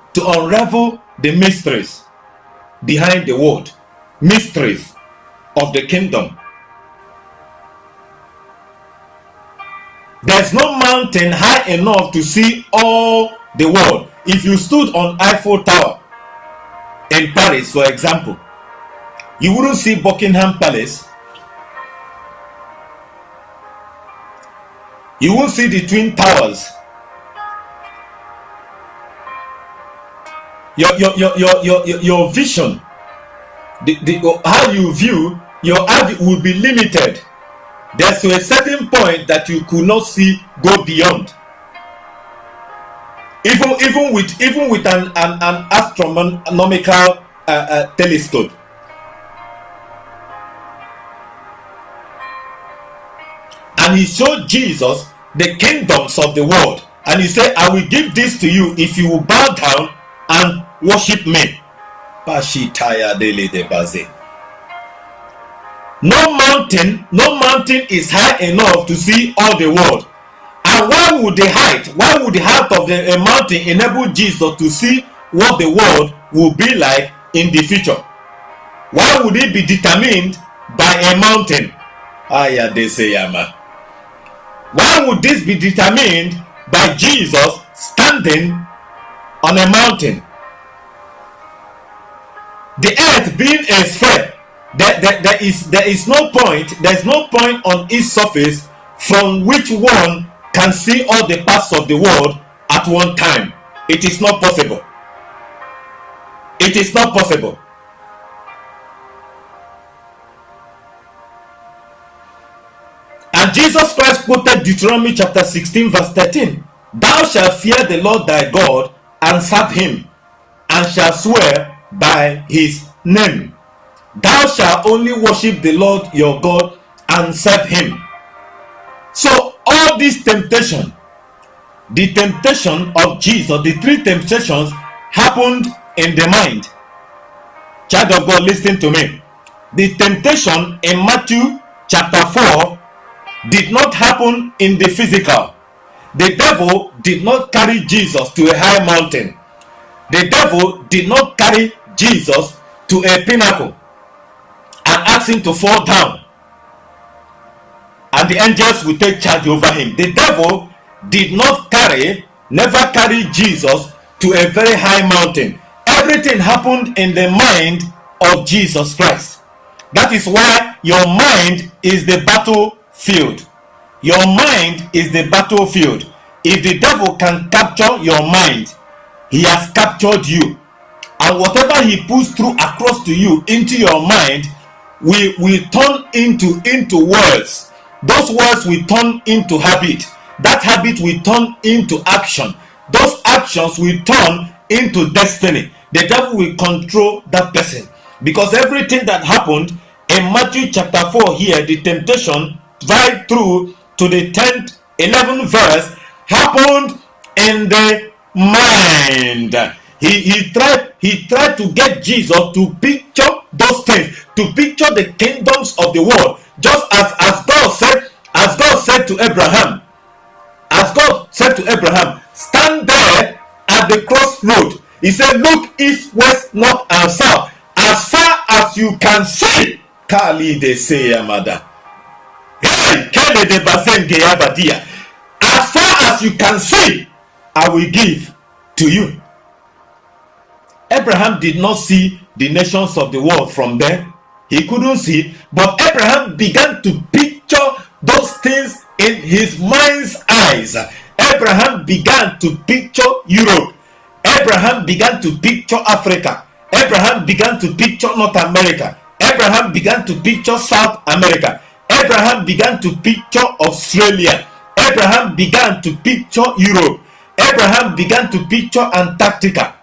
the mysteries behind the word, mysteries of the kingdom. There's no mountain high enough to see all the world. If you stood on Eiffel Tower in Paris, for example, you wouldn't see Buckingham Palace. You won't see the Twin Towers. Your vision, how you view your eye will be limited. There's to a certain point that you could not see go beyond. Even with an astronomical telescope. And he showed Jesus the kingdoms of the world. And he said, I will give this to you if you will bow down and worship me. No mountain is high enough to see all the world. And why would the height of a mountain enable Jesus to see what the world will be like in the future? Why would it be determined by a mountain? Why would this be determined by Jesus standing on a mountain? The earth being a sphere, there's no point on its surface from which one can see all the parts of the world at one time. It is not possible. It is not possible. And Jesus Christ quoted Deuteronomy chapter 16 verse 13. Thou shalt fear the Lord thy God and serve him, and shalt swear by his name. Thou shalt only worship the Lord your God and serve him. So all this temptation, the temptation of Jesus, the three temptations happened in the mind. Child of God, listen to me. The temptation in Matthew chapter 4 did not happen in the physical. The devil did not carry Jesus to a high mountain. The devil did not carry Jesus to a pinnacle and ask him to fall down, and the angels will take charge over him. The devil did not never carry Jesus to a very high mountain. Everything happened in the mind of Jesus Christ. That is why your mind is the battlefield. Your mind is the battlefield. If the devil can capture your mind, he has captured you. And whatever he puts through across to you into your mind will turn into words. Those words will turn into habit. That habit will turn into action. Those actions will turn into destiny. The devil will control that person. Because everything that happened in Matthew chapter 4 here, the temptation right through to the 10th, 11th verse, happened in the mind. He tried to get Jesus to picture those things, to picture the kingdoms of the world, just as God said to Abraham. As God said to Abraham, stand there at the crossroad. He said, look east, west, north, and south, as far as you can see. Kali de Seyamada. As far as you can see, I will give to you. Abraham did not see the nations of the world from there. He couldn't see, but Abraham began to picture those things in his mind's eyes. Abraham began to picture Europe. Abraham began to picture Africa. Abraham began to picture North America. Abraham began to picture South America. Abraham began to picture Australia. Abraham began to picture Europe. Abraham began to picture Antarctica.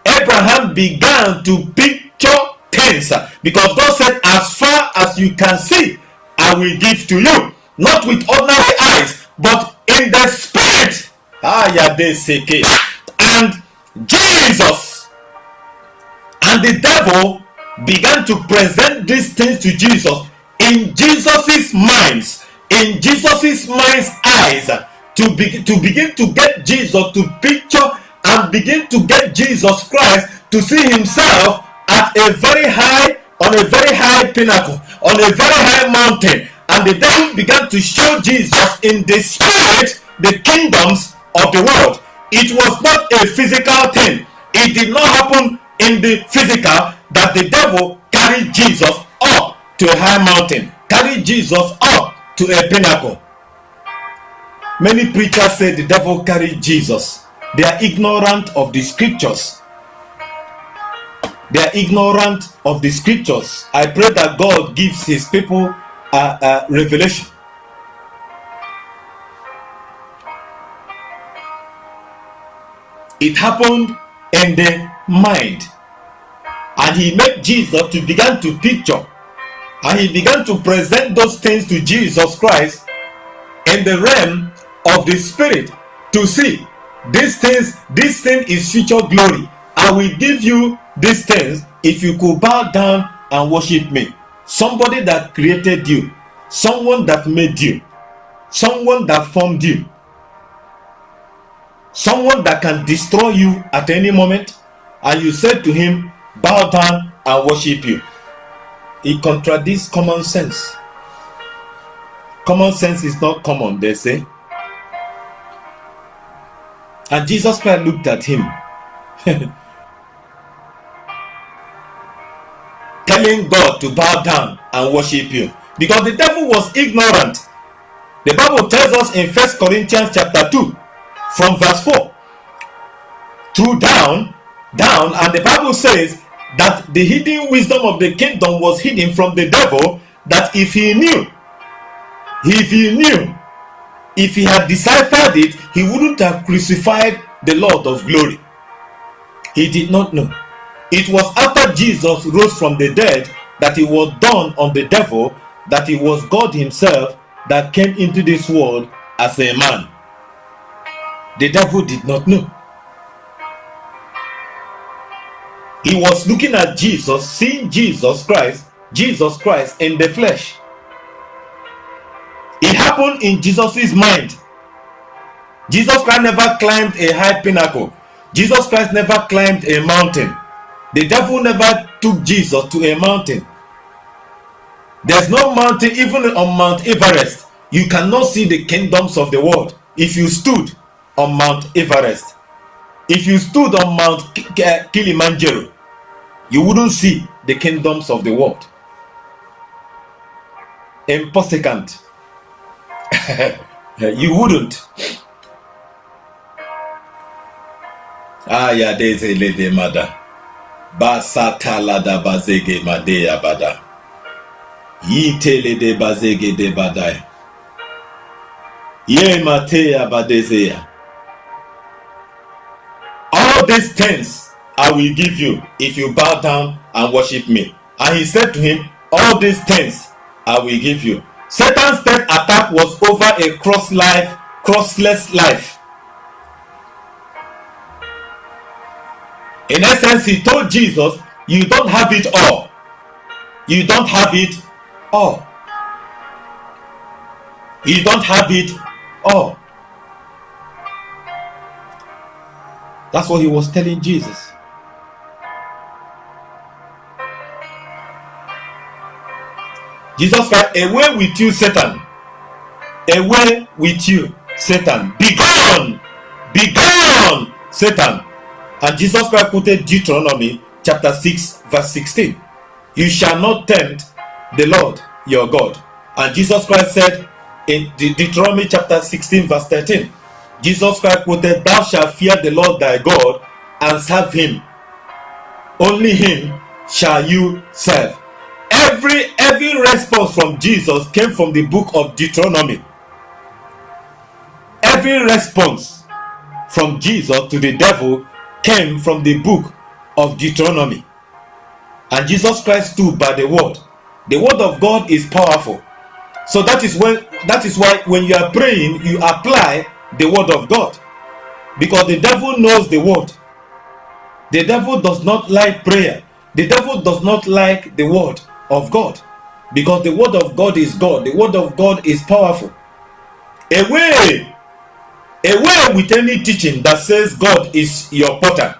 Abraham began to picture things, because God said, as far as you can see, I will give to you. Not with ordinary eyes, but in the spirit. And Jesus and the devil began to present these things to Jesus in Jesus's minds, in Jesus's mind's eyes, to begin to get Jesus to picture and begin to get Jesus Christ to see himself at a very high, on a very high pinnacle, on a very high mountain. And the devil began to show Jesus in the spirit the kingdoms of the world. It was not a physical thing. It did not happen in the physical that the devil carried Jesus up to a high mountain, carried Jesus up to a pinnacle. Many preachers say the devil carried Jesus. They are ignorant of the scriptures. They are ignorant of the scriptures. I pray that God gives his people a revelation. It happened in the mind. And he made Jesus to begin to picture. And he began to present those things to Jesus Christ in the realm of the spirit to see this thing is future glory. I will give you these things if you could bow down and worship me. Somebody that created you, someone that made you, someone that formed you, someone that can destroy you at any moment, and you said to him, bow down and worship you. It contradicts common sense. Common sense is not common, they say. And Jesus Christ looked at him, telling God to bow down and worship you, because the devil was ignorant. The Bible tells us in 1 Corinthians chapter 2 from verse 4 through down, and the Bible says that the hidden wisdom of the kingdom was hidden from the devil, that if he had deciphered it, he wouldn't have crucified the Lord of glory. He did not know. It was after Jesus rose from the dead that it was dawned on the devil that it was God himself that came into this world as a man. The devil did not know. He was looking at Jesus, seeing Jesus Christ in the flesh. It happened in Jesus' mind. Jesus Christ never climbed a high pinnacle. Jesus Christ never climbed a mountain. The devil never took Jesus to a mountain. There's no mountain, even on Mount Everest. You cannot see the kingdoms of the world. If you stood on Mount Everest, if you stood on Mount Kilimanjaro, you wouldn't see the kingdoms of the world. Impossible. You wouldn't. Ya deze lede mada. Basata lada bazege madeya bada. Yite lede bazege de badai. Ye mateya badezeya. All these things I will give you if you bow down and worship me. And he said to him, all these things I will give you. Satan's third attack was over a crossless life. In essence, he told Jesus, you don't have it all. You don't have it all. You don't have it all. That's what he was telling Jesus. Jesus Christ, away with you, Satan. Away with you, Satan. Be gone! Be gone, Satan. And Jesus Christ quoted Deuteronomy chapter 6 verse 16. You shall not tempt the Lord your God. And Jesus Christ said in Deuteronomy chapter 16 verse 13, Jesus Christ quoted, thou shalt fear the Lord thy God and serve him. Only him shall you serve. Every response from Jesus came from the book of Deuteronomy. Every response from Jesus to the devil came from the book of Deuteronomy. And Jesus Christ stood by the word. The word of God is powerful. So that is why when you are praying, you apply the word of God. Because the devil knows the word. The devil does not like prayer. The devil does not like the word of God. Because the word of God is God. The word of God is powerful. Away with any teaching that says God is your potter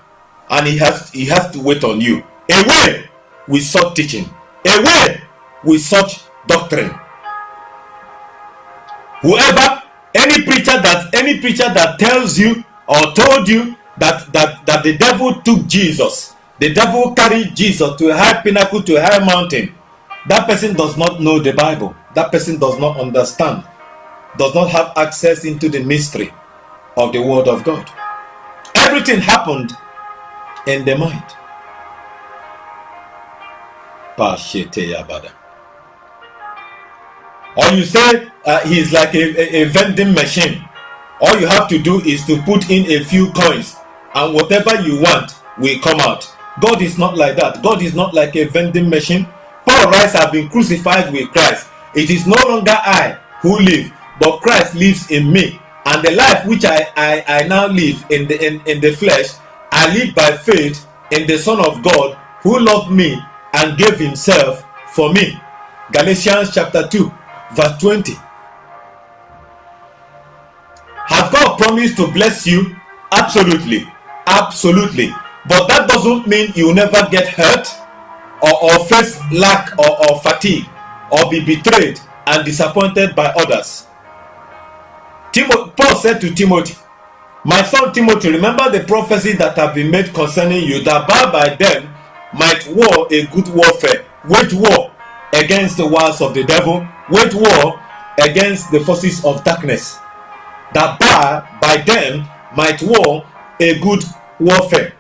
and he has to wait on you. Away with such teaching. Away with such doctrine. Any preacher that tells you or told you that the devil took Jesus, the devil carried Jesus to a high pinnacle, to a high mountain, that person does not know the Bible. That person does not understand, does not have access into the mystery of the word of God. Everything happened in the mind. Or you say he's like a vending machine. All you have to do is to put in a few coins and whatever you want will come out. God is not like that. God is not like a vending machine. Paul writes, I've been crucified with Christ. It is no longer I who live, but Christ lives in me. And the life which I now live in the flesh, I live by faith in the Son of God who loved me and gave himself for me. Galatians chapter 2 verse 20. Has God promised to bless you? Absolutely. Absolutely. But that doesn't mean you will never get hurt or face lack or fatigue or be betrayed and disappointed by others. Paul said to Timothy, my son Timothy, remember the prophecy that have been made concerning you, that by them might war a good warfare, wage war against the wiles of the devil, wage war against the forces of darkness, that by them might war a good warfare.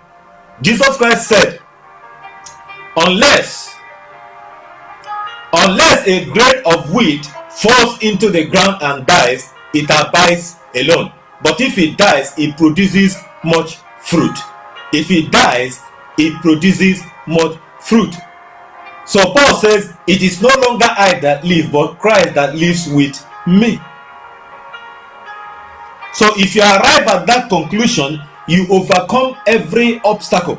Jesus Christ said, unless a grain of wheat falls into the ground and dies, it abides alone. But if it dies, it produces much fruit. If it dies, it produces much fruit. So Paul says, it is no longer I that live, but Christ that lives with me. So if you arrive at that conclusion, you overcome every obstacle.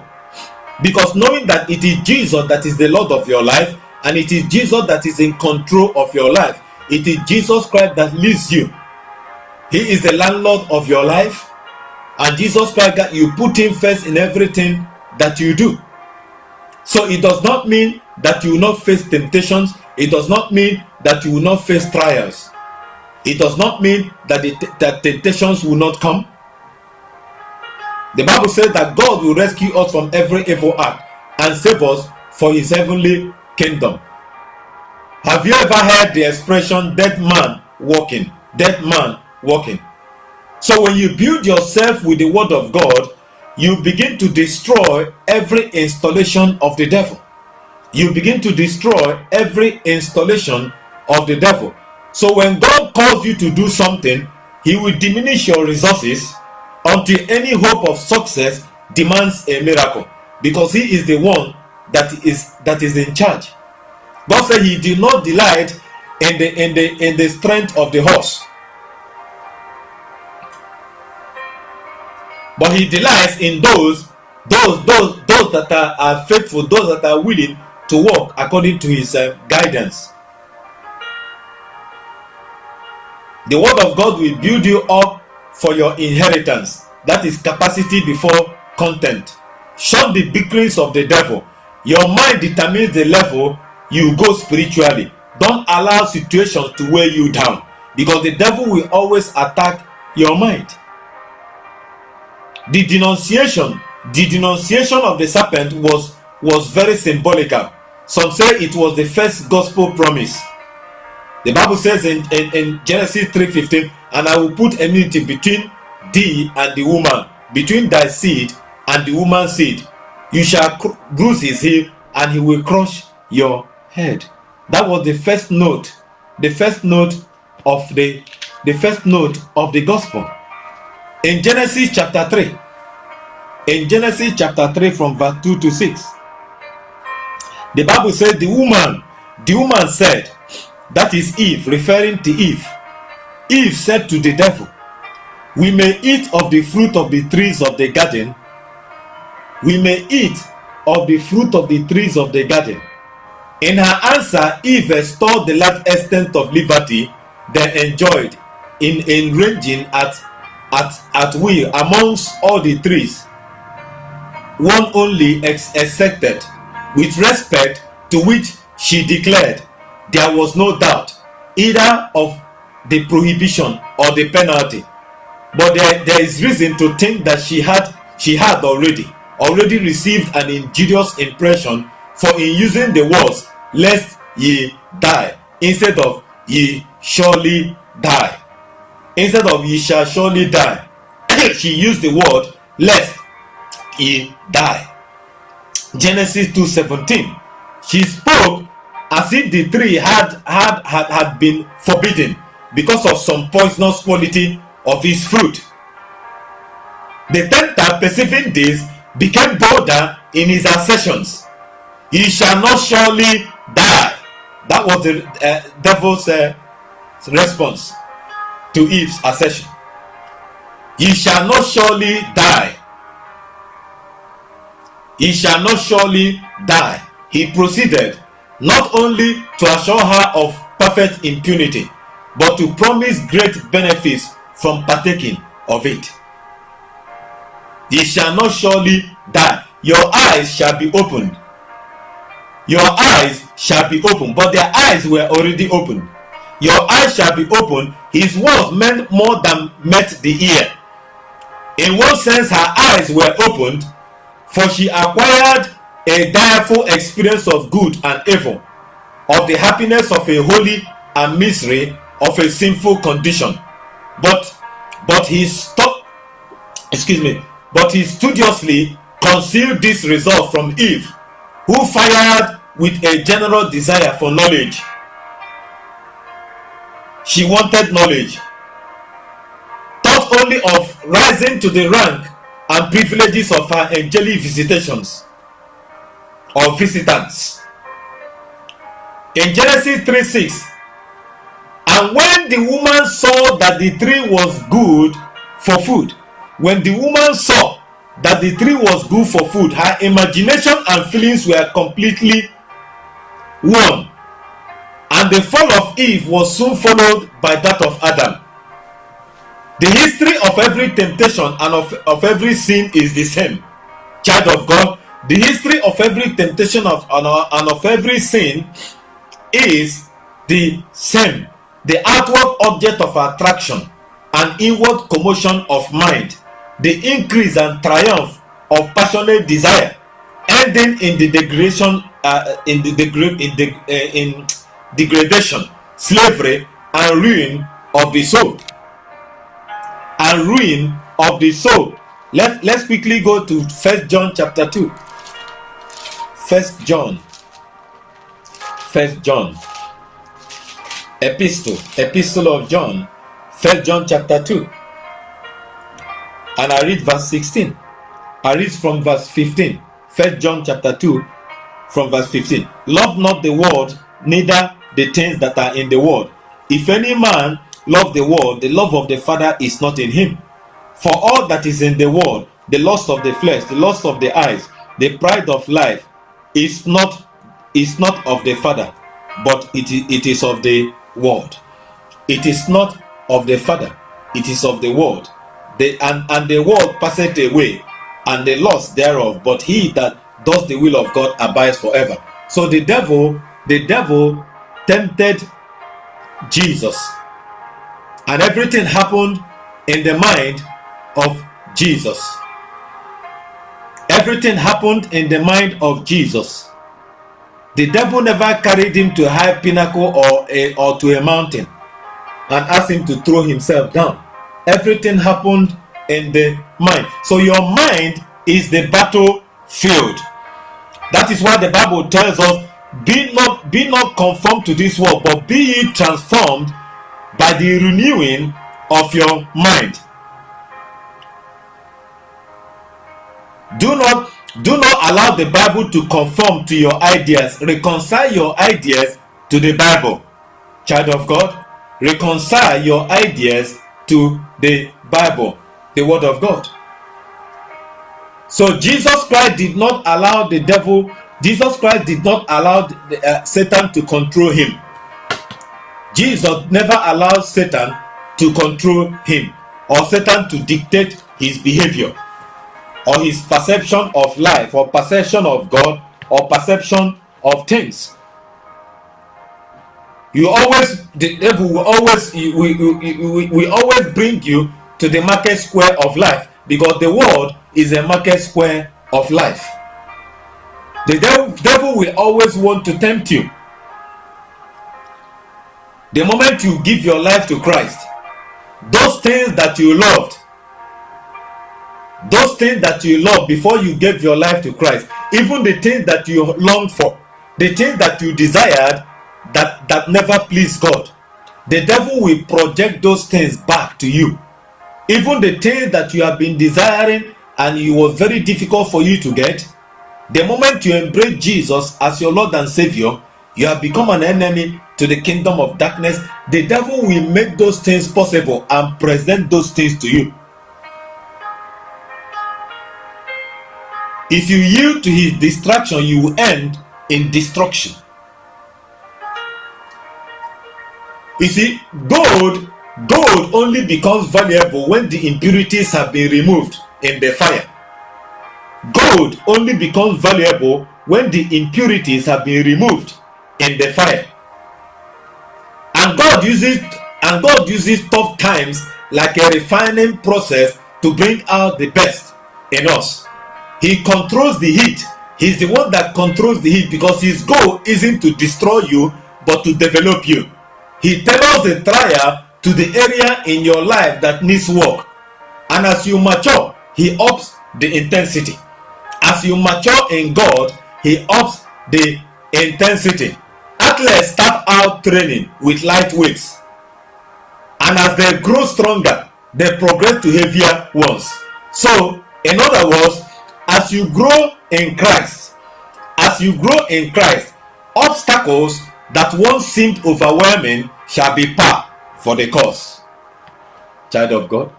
Because knowing that it is Jesus that is the Lord of your life, and it is Jesus that is in control of your life. It is Jesus Christ that leads you. He is the landlord of your life, and Jesus Christ, you put him first in everything that you do. So it does not mean that you will not face temptations. It does not mean that you will not face trials. It does not mean that that temptations will not come. The Bible says that God will rescue us from every evil act and save us for his heavenly kingdom. Have you ever heard the expression dead man walking? Dead man walking. So when you build yourself with the word of God, you begin to destroy every installation of the devil. You begin to destroy every installation of the devil. So when God calls you to do something, he will diminish your resources until any hope of success demands a miracle, because he is the one that is in charge. God said he did not delight in the strength of the horse, but he delights in those that are faithful, those that are willing to walk according to his guidance. The word of God will build you up for your inheritance. That is capacity before content. Shun the bickerings of the devil. Your mind determines the level you go spiritually. Don't allow situations to weigh you down, because the devil will always attack your mind. The denunciation of the serpent was very symbolical. Some say it was the first gospel promise. The Bible says in Genesis 3:15, and I will put enmity between thee and the woman, between thy seed and the woman's seed. You shall bruise his heel, and he will crush your head. That was the first note of the gospel. In Genesis chapter 3, from verse 2 to 6, the Bible says the woman said, that is Eve, referring to Eve. Eve said to the devil, we may eat of the fruit of the trees of the garden. We may eat of the fruit of the trees of the garden. In her answer, Eve extolled the large extent of liberty they enjoyed in ranging at will amongst all the trees, one only excepted, with respect to which she declared there was no doubt either of the prohibition or the penalty. But there is reason to think that she had already received an injurious impression, for in using the words lest ye die instead of ye surely die, instead of ye shall surely die, she used the word lest ye die. Genesis 2:17. She spoke as if the tree had been forbidden because of some poisonous quality of its fruit. The tempter, perceiving this, became bolder in his assertions. He shall not surely die. That was the devil's response to Eve's assertion. He shall not surely die. He shall not surely die. He proceeded not only to assure her of perfect impunity, but to promise great benefits from partaking of it. He shall not surely die. Your eyes shall be opened. Your eyes shall be opened. But their eyes were already opened. Your eyes shall be opened. His words meant more than met the ear. In one sense, her eyes were opened, for she acquired a direful experience of good and evil, of the happiness of a holy and misery of a sinful condition. But he studiously concealed this result from Eve, who fired with a general desire for knowledge. She wanted knowledge, thought only of rising to the rank and privileges of her angelic visitations or visitants. In Genesis 3:6, and when the woman saw that the tree was good for food, when the woman saw that the tree was good for food, her imagination and feelings were completely won, and the fall of Eve was soon followed by that of Adam. The history of every temptation and of every sin is the same. Child of God, the history of every temptation and of every sin is the same. The outward object of attraction and inward commotion of mind, the increase and triumph of passionate desire, ending in the degradation, slavery, and ruin of the soul. And ruin of the soul. Let's quickly go to 1 John chapter 2. 1 John. Epistle of John. 1 John chapter 2. And I read verse 16. I read from verse 15. 1 John chapter 2 from verse 15. Love not the world, neither the things that are in the world. If any man love the world, the love of the Father is not in him. For all that is in the world, the lust of the flesh, the lust of the eyes, the pride of life, is not of the Father, but it is of the world. It is not of the Father, it is of the world. And the world passeth away, and the lust thereof, but he that does the will of God abides forever. So the devil tempted Jesus, and everything happened in the mind of Jesus. Everything happened in the mind of Jesus. The devil never carried him to a high pinnacle or to a mountain and asked him to throw himself down. Everything happened in the mind. So your mind is the battlefield. That is why the Bible tells us, be not conformed to this world, but be ye transformed by the renewing of your mind. Do not allow the Bible to conform to your ideas. Reconcile your ideas to the Bible. Child of God, reconcile your ideas to the Bible, the Word of God. So Jesus Christ did not allow the devil, Jesus Christ did not allow Satan to control him. Jesus never allowed Satan to control him, or Satan to dictate his behavior, or his perception of life, or perception of God, or perception of things. The devil will always, we always bring you to the market square of life, because the world is a market square of life. The devil will always want to tempt you. The moment you give your life to Christ, those things that you loved, before you gave your life to Christ, even the things that you longed for, the things that you desired that never pleased God, the devil will project those things back to you. Even the things that you have been desiring and it was very difficult for you to get, the moment you embrace Jesus as your Lord and Savior, you have become an enemy to the kingdom of darkness. The devil will make those things possible and present those things to you. If you yield to his distraction, you will end in destruction. You see, gold only becomes valuable when the impurities have been removed in the fire. Gold only becomes valuable when the impurities have been removed in the fire. And God uses tough times like a refining process to bring out the best in us. He controls the heat. He's the one that controls the heat, because his goal isn't to destroy you but to develop you. He tailors the trial to the area in your life that needs work. And as you mature, he ups the intensity. As you mature in God, he ups the intensity. Athletes start out training with light weights, and as they grow stronger, they progress to heavier ones. So, in other words, as you grow in Christ, obstacles that once seemed overwhelming shall be par for the cause. Child of God,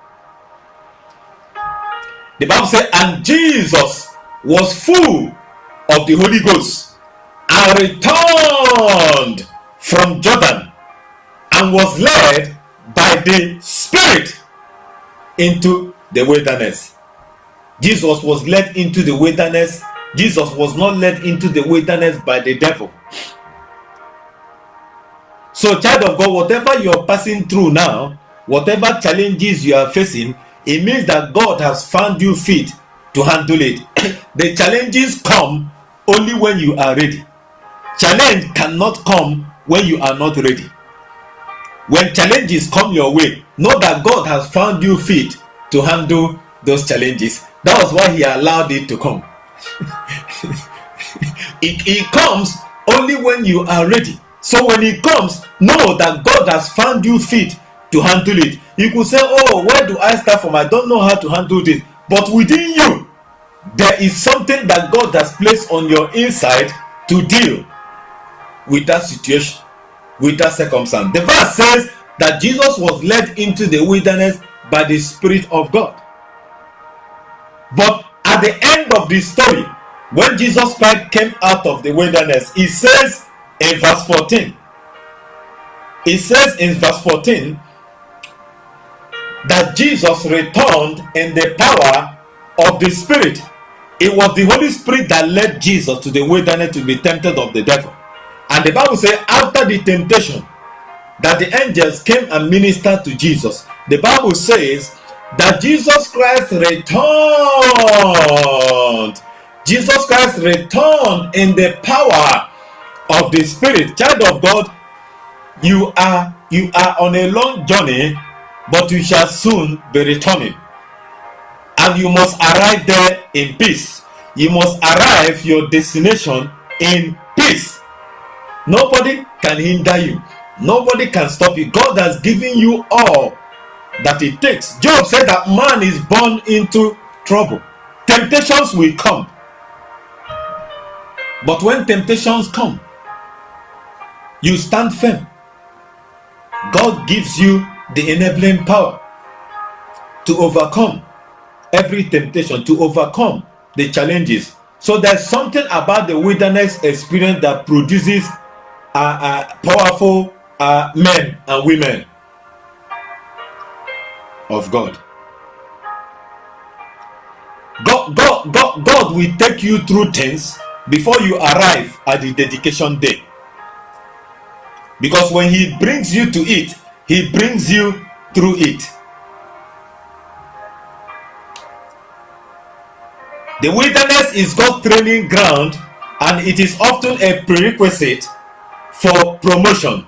the Bible says, and Jesus was full of the Holy Ghost and returned from Jordan and was led by the Spirit into the wilderness. Jesus was led into the wilderness. Jesus was not led into the wilderness by the devil. So, child of God, whatever you are passing through now, whatever challenges you are facing, it means that God has found you fit to handle it. The challenges come only when you are ready. Challenge cannot come when you are not ready. When challenges come your way, know that God has found you fit to handle those challenges. That was why he allowed it to come. It comes only when you are ready. So when it comes, know that God has found you fit to handle it. You could say, oh, where do I start from? I don't know how to handle this. But within you, there is something that God has placed on your inside to deal with that situation, with that circumstance. The verse says that Jesus was led into the wilderness by the Spirit of God. But at the end of the story, when Jesus Christ came out of the wilderness, it says in verse 14, that Jesus returned in the power of the Spirit. It was the Holy Spirit that led Jesus to the wilderness to be tempted of the devil. And the Bible says after the temptation that the angels came and ministered to Jesus, the Bible says that Jesus Christ returned. Jesus Christ returned in the power of the Spirit. Child of God, you are on a long journey, but you shall soon be returning. And you must arrive there in peace. You must arrive your destination in peace. Nobody can hinder you. Nobody can stop you. God has given you all that it takes. Job said that man is born into trouble. Temptations will come. But when temptations come, you stand firm. God gives you the enabling power to overcome every temptation, to overcome the challenges. So there's something about the wilderness experience that produces powerful men and women of God. God will take you through things before you arrive at the dedication day. Because when he brings you to it, he brings you through it. The wilderness is God's training ground, and it is often a prerequisite for promotion.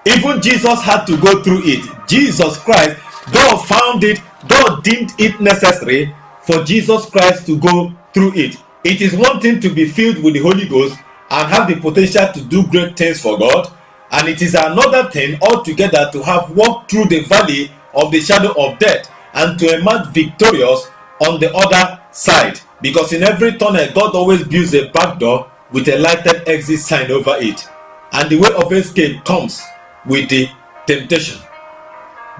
Even Jesus had to go through it. Jesus Christ, God found it, God deemed it necessary for Jesus Christ to go through it. It is one thing to be filled with the Holy Ghost, and have the potential to do great things for God. And it is another thing altogether to have walked through the valley of the shadow of death and to emerge victorious on the other side. Because in every tunnel, God always builds a back door with a lighted exit sign over it. And the way of escape comes with the temptation.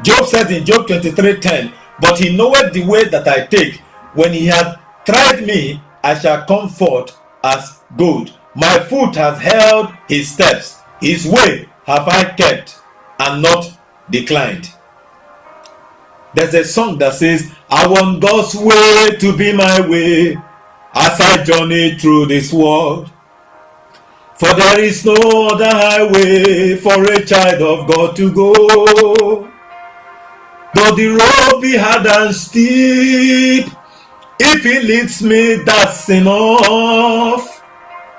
Job said in Job 23:10, but he knoweth the way that I take. When he hath tried me, I shall come forth as gold. My foot has held his steps. His way have I kept and not declined. There's a song that says, I want God's way to be my way as I journey through this world. For there is no other highway for a child of God to go. Though the road be hard and steep, if he leads me, that's enough.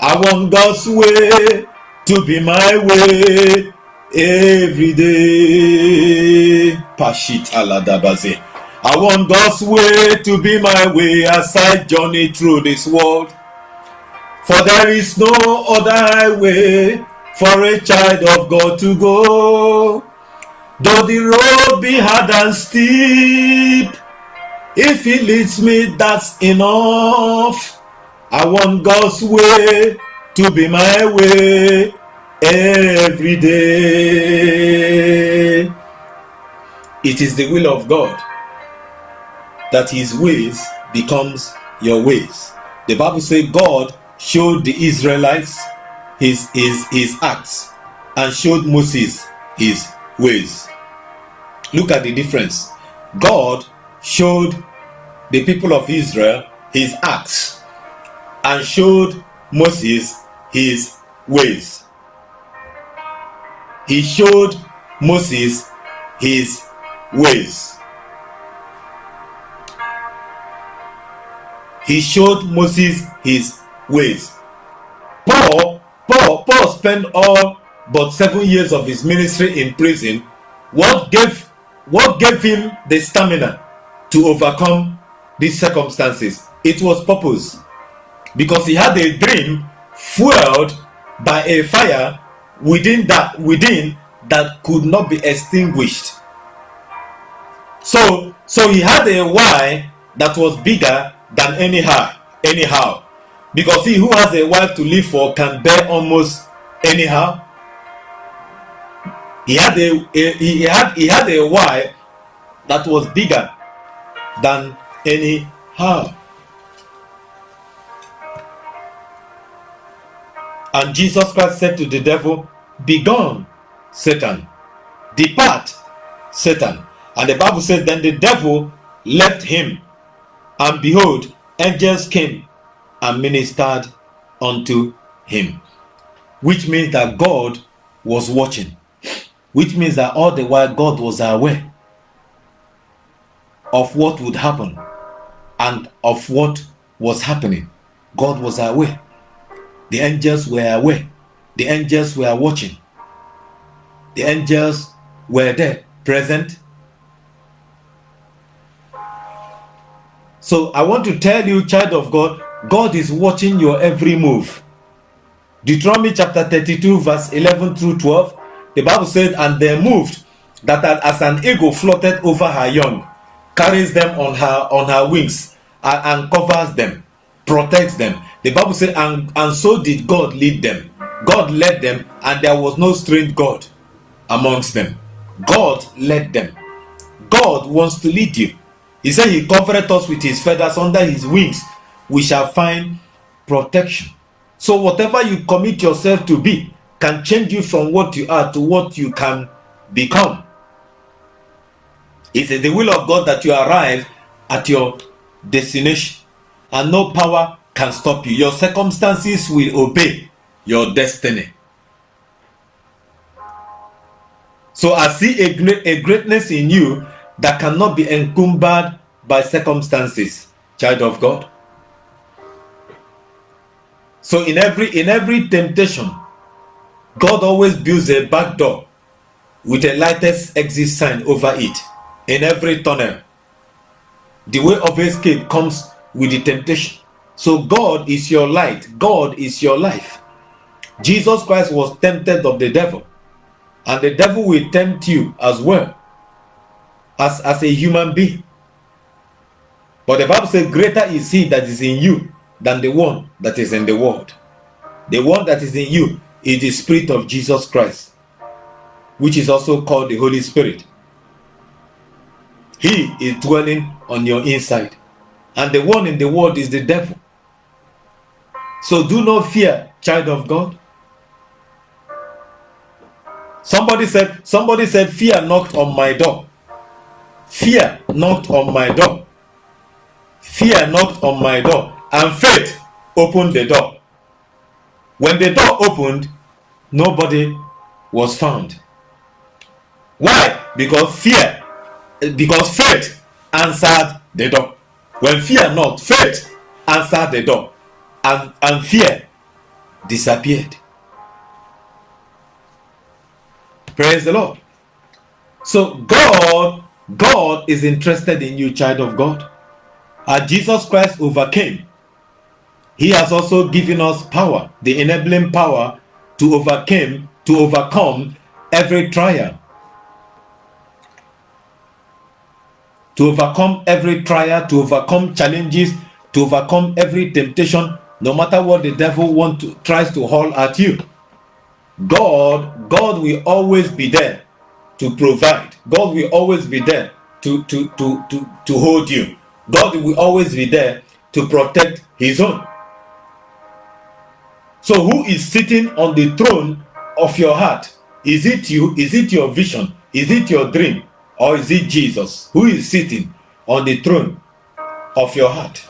I want God's way to be my way every day. Pashit aladabaze. I want God's way to be my way as I journey through this world. For there is no other highway for a child of God to go. Though the road be hard and steep, if he leads me, that's enough. I want God's way to be my way every day. It is the will of God that his ways becomes your ways. The Bible says God showed the Israelites his acts and showed Moses his ways. Look at the difference. God showed the people of Israel his acts and showed Moses his ways. He showed Moses his ways. He showed Moses his ways. Paul spent all but 7 years of his ministry in prison. What gave him the stamina to overcome these circumstances? It was purpose. Because he had a dream fueled by a fire within that could not be extinguished. So he had a why that was bigger than anyhow. Because he who has a wife to live for can bear almost anyhow. He had a why that was bigger than anyhow. And Jesus Christ said to the devil, begone, Satan. Depart, Satan. And the Bible said, then the devil left him. And behold, angels came and ministered unto him. Which means that God was watching. Which means that all the while God was aware of what would happen and of what was happening. God was aware. The angels were aware. The angels were watching. The angels were there, present. So I want to tell you, child of God, God is watching your every move. Deuteronomy chapter 32 verse 11 through 12. The Bible says, and they moved that as an eagle floated over her young, carries them on her wings and covers them, protects them. The Bible says, and so did God lead them. God led them, and there was no strange God amongst them. God led them. God wants to lead you. He said he covered us with his feathers, under his wings we shall find protection. So whatever you commit yourself to be can change you from what you are to what you can become. It is the will of God that you arrive at your destination, and no power can stop you. Your circumstances will obey your destiny. So I see a greatness in you that cannot be encumbered by circumstances, child of God. So in every temptation, God always builds a back door with a lightest exit sign over it. In every tunnel, the way of escape comes with the temptation. So God is your light. God is your life. Jesus Christ was tempted of the devil, and the devil will tempt you as well as a human being. But the Bible says, greater is he that is in you than the one that is in the world. The one that is in you is the Spirit of Jesus Christ, which is also called the Holy Spirit. He is dwelling on your inside, and the one in the world is the devil. So do not fear, child of God. Somebody said, fear knocked on my door. Fear knocked on my door. Fear knocked on my door, and faith opened the door. When the door opened, nobody was found. Why? Because faith answered the door. When fear knocked, faith answered the door, and fear disappeared. Praise the Lord. So God is interested in you, child of God. As Jesus Christ overcame, he has also given us power, the enabling power to overcome every trial. To overcome every trial, to overcome challenges, to overcome every temptation, no matter what the devil tries to haul at you. God will always be there to provide. God will always be there to hold you. God will always be there to protect his own. So who is sitting on the throne of your heart? Is it you? Is it your vision? Is it your dream? Or is it Jesus? Who is sitting on the throne of your heart?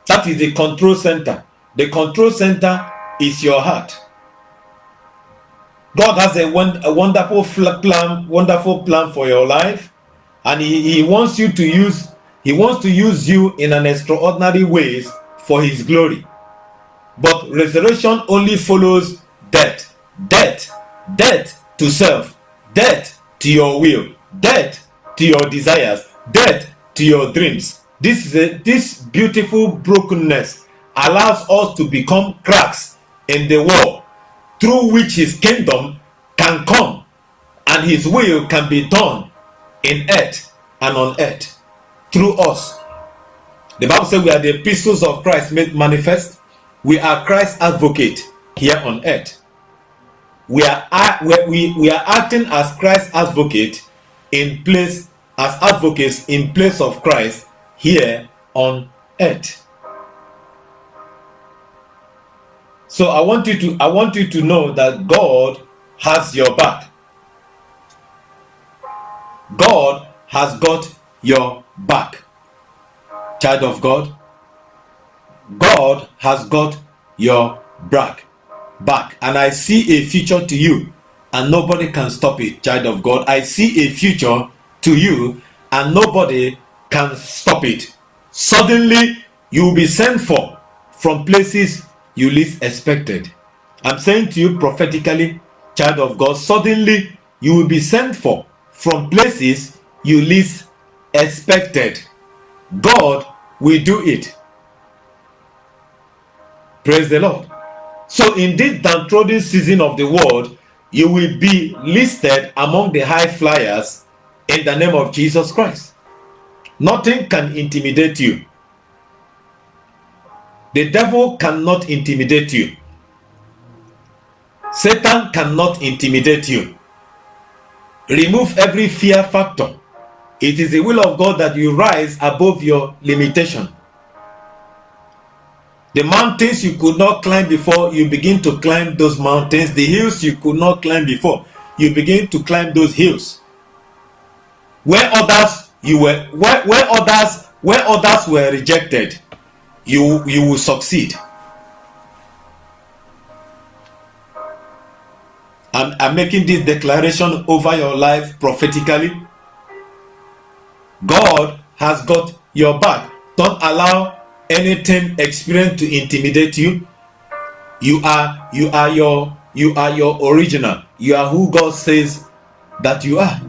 That is the control center. The control center is your heart. God has a wonderful plan for your life, and he wants to use you in an extraordinary ways for his glory. But resurrection only follows death to self, death to your will, death to your desires, death to your dreams. This beautiful brokenness allows us to become cracks in the wall through which his kingdom can come and his will can be done in earth and on earth through us. The Bible says we are the epistles of Christ made manifest. We are Christ's advocate here on earth. We are acting as Christ's advocate as advocates in place of Christ here on earth. So I want you to know that God has your back. God has got your back. Child of God, God has got your back. And I see a future to you, and nobody can stop it, child of God. I see a future to you, and nobody can stop it. Suddenly, you will be sent for from places you least expected. I'm saying to you prophetically, child of God, suddenly you will be sent for from places you least expected. God will do it. Praise the Lord. So in this downtrodden season of the world, you will be listed among the high flyers in the name of Jesus Christ. Nothing can intimidate you. The devil cannot intimidate you. Satan cannot intimidate you. Remove every fear factor. It is the will of God that you rise above your limitation. The mountains you could not climb before, you begin to climb those mountains. The hills you could not climb before, you begin to climb those hills. Where others were rejected, you will succeed. I'm making this declaration over your life prophetically. God has got your back. Don't allow anything experienced to intimidate you. You are your original. You are who God says that you are.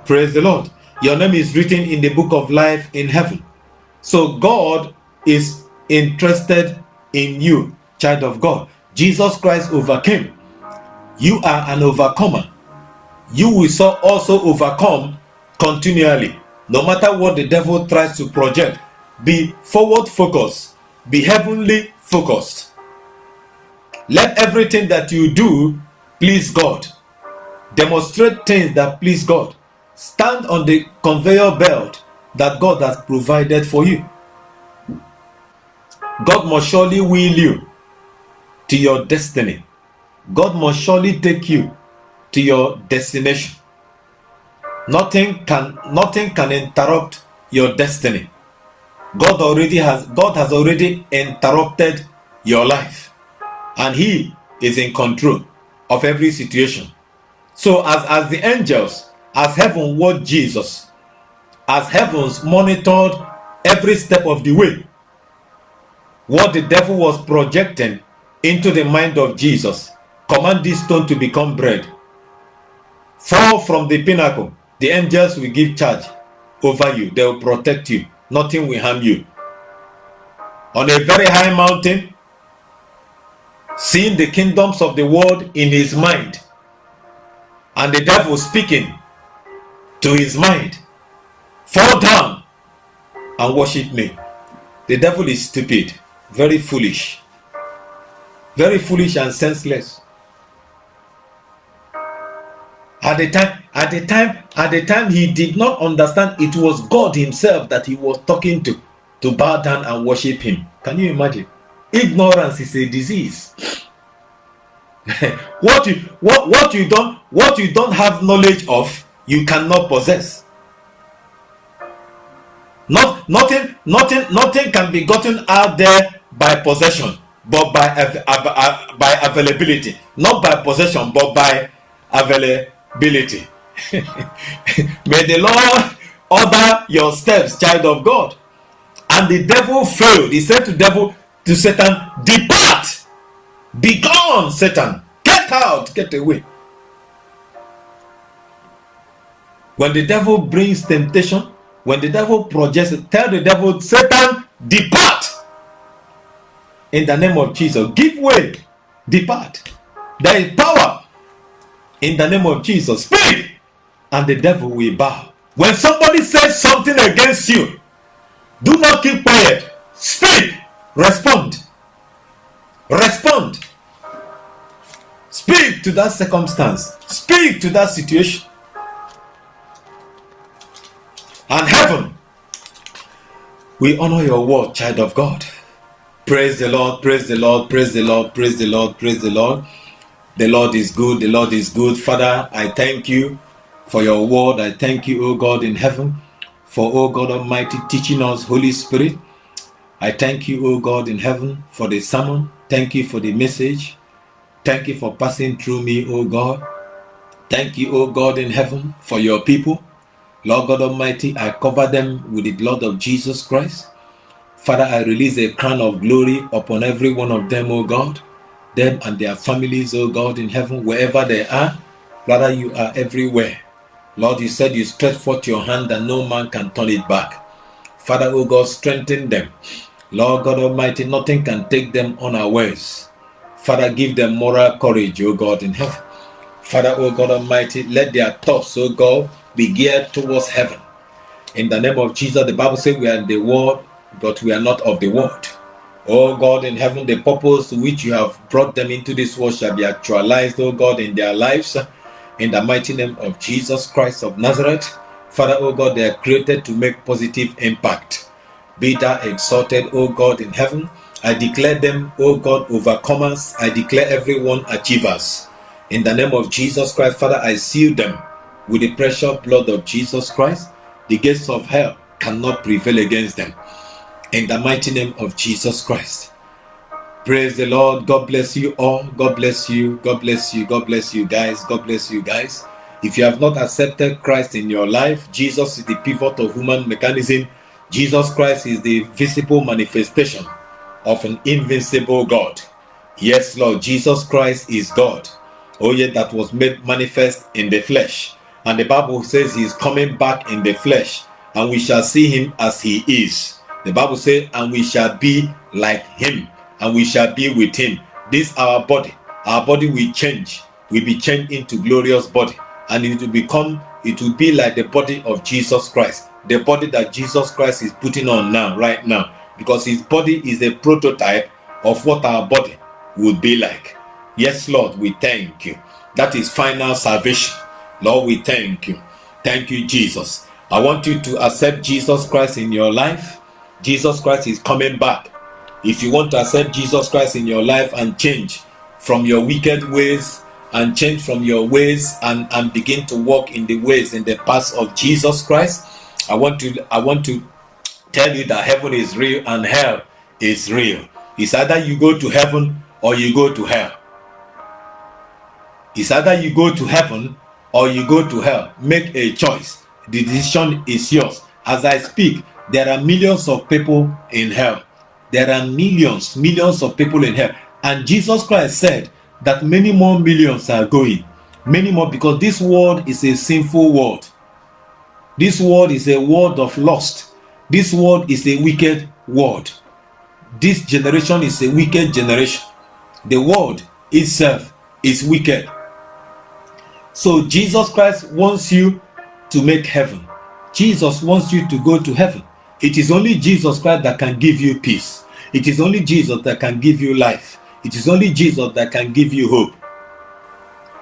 Praise the Lord. Your name is written in the book of life in heaven. So God is interested in you, child of God. Jesus Christ overcame. You are an overcomer. You will also overcome continually. No matter what the devil tries to project, be forward focused, be heavenly focused. Let everything that you do please God. Demonstrate things that please God. Stand on the conveyor belt that God has provided for you. God must surely will you to your destiny. God must surely take you to your destination. Nothing can interrupt your destiny. God has already interrupted your life, and He is in control of every situation. So as the angels, as heaven watched Jesus, as heavens monitored every step of the way, what the devil was projecting into the mind of Jesus, command this stone to become bread. Fall from the pinnacle. The angels will give charge over you. They will protect you. Nothing will harm you. On a very high mountain, seeing the kingdoms of the world in his mind, and the devil speaking to his mind, fall down and worship me. The devil is stupid, very foolish and senseless. At the time he did not understand it was God himself that he was talking to bow down and worship him. Can you imagine? Ignorance is a disease. What you don't have knowledge of, you cannot possess. Nothing can be gotten out there by possession, but by availability. Not by possession, but by availability. May the Lord order your steps, child of God. And the devil failed. He said to Satan, depart, be gone, Satan, get out, get away. When the devil brings temptation, when the devil projects, tell the devil, Satan, depart. In the name of Jesus, give way, depart. There is power in the name of Jesus. Speak, and the devil will bow. When somebody says something against you, do not keep quiet. Speak, respond. Respond. Speak to that circumstance. Speak to that situation. And heaven, we honor your word, child of God. Praise the Lord, praise the Lord, praise the Lord, praise the Lord, praise the Lord. The Lord is good, the Lord is good. Father, I thank you for your word. I thank you, O God in heaven, for, O God Almighty, teaching us, Holy Spirit. I thank you, O God in heaven, for the sermon. Thank you for the message. Thank you for passing through me, O God. Thank you, O God in heaven, for your people. Lord God Almighty, I cover them with the blood of Jesus Christ. Father, I release a crown of glory upon every one of them, O God. Them and their families, O God in heaven, wherever they are. Father, you are everywhere. Lord, you said you stretch forth your hand and no man can turn it back. Father, O God, strengthen them. Lord God Almighty, nothing can take them unawares. Father, give them moral courage, O God in heaven. Father, O God Almighty, let their thoughts, O God, be geared towards heaven. In the name of Jesus, the Bible says we are in the world, but we are not of the world. Oh God in heaven, the purpose to which you have brought them into this world shall be actualized, oh God, in their lives. In the mighty name of Jesus Christ of Nazareth. Father, oh God, they are created to make positive impact. Be thou exalted, oh God in heaven. I declare them, oh God, overcomers. I declare everyone achievers. In the name of Jesus Christ, Father, I seal them with the precious blood of Jesus Christ. The gates of hell cannot prevail against them. In the mighty name of Jesus Christ. Praise the Lord. God bless you all. God bless you. God bless you. God bless you guys. God bless you guys. If you have not accepted Christ in your life, Jesus is the pivot of human mechanism. Jesus Christ is the visible manifestation of an invincible God. Yes, Lord, Jesus Christ is God. Oh, yeah, that was made manifest in the flesh. And the Bible says he is coming back in the flesh, and we shall see him as he is. The Bible says, and we shall be like him. and we shall be with him. This our body will change. Will be changed into glorious body, and it will be like the body of Jesus Christ, the body that Jesus Christ is putting on now, right now, because his body is a prototype of what our body would be like. Yes, Lord, we thank you. That is final salvation. Lord, we thank you. Thank you, Jesus. I want you to accept Jesus Christ in your life. Jesus Christ is coming back. If you want to accept Jesus Christ in your life and change from your wicked ways, and change from your ways and begin to walk in the ways, in the paths of Jesus Christ, I want to tell you that heaven is real and hell is real. It's either you go to heaven or you go to hell. It's either you go to heaven or you go to hell. Make a choice. The decision is yours. As I speak, there are millions of people in hell. There are millions of people in hell. And Jesus Christ said that many more millions are going. Many more, because this world is a sinful world. This world is a world of lust. This world is a wicked world. This generation is a wicked generation. The world itself is wicked. So Jesus Christ wants you to make heaven. Jesus wants you to go to heaven. It is only Jesus Christ that can give you peace. It is only Jesus that can give you life. It is only Jesus that can give you hope.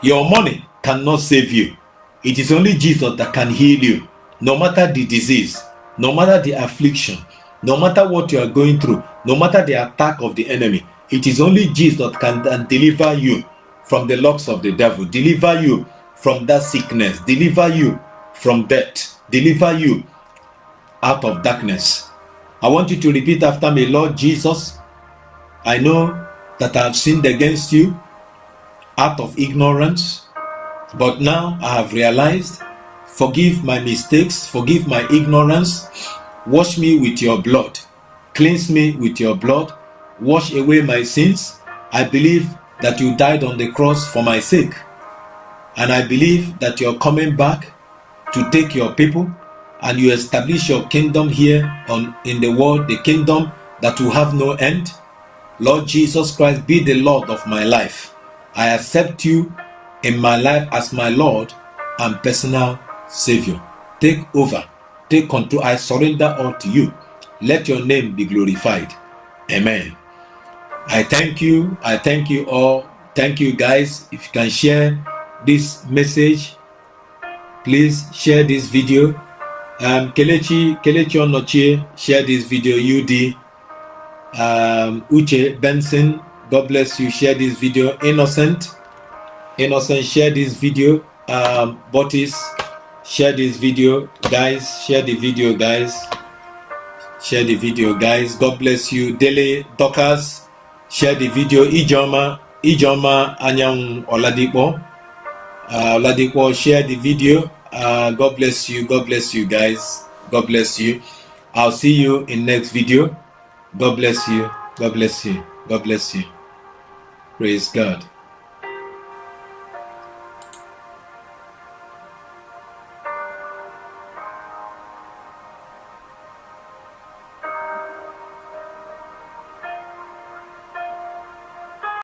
Your money cannot save you. It is only Jesus that can heal you. No matter the disease, no matter the affliction, no matter what you are going through, no matter the attack of the enemy, it is only Jesus that can deliver you from the locks of the devil, deliver you from that sickness, deliver you from death, deliver you out of darkness. I want you to repeat after me. Lord Jesus, I know that I have sinned against you out of ignorance, but now I have realized. Forgive my mistakes, forgive my ignorance, wash me with your blood, cleanse me with your blood, wash away my sins. I believe that you died on the cross for my sake, and I believe that you're coming back to take your people and you establish your kingdom here in the world, the kingdom that will have no end. Lord Jesus Christ, be the Lord of my life. I accept you in my life as my Lord and personal Savior. Take over, take control. I surrender all to you. Let your name be glorified. Amen. I thank you all. Thank you, guys. If you can share this message, please share this video. Kelechi Onochie, share this video. UD Uche Benson, God bless you, share this video. Innocent, share this video. Botis, share this video, guys. Share the video, guys. Share the video, guys. God bless you. Dele Dockers, share the video. Ijoma Anyang Oladipo, share the video. God bless you. God bless you, guys. God bless you. I'll see you in next video. God bless you. God bless you. God bless you. Praise God.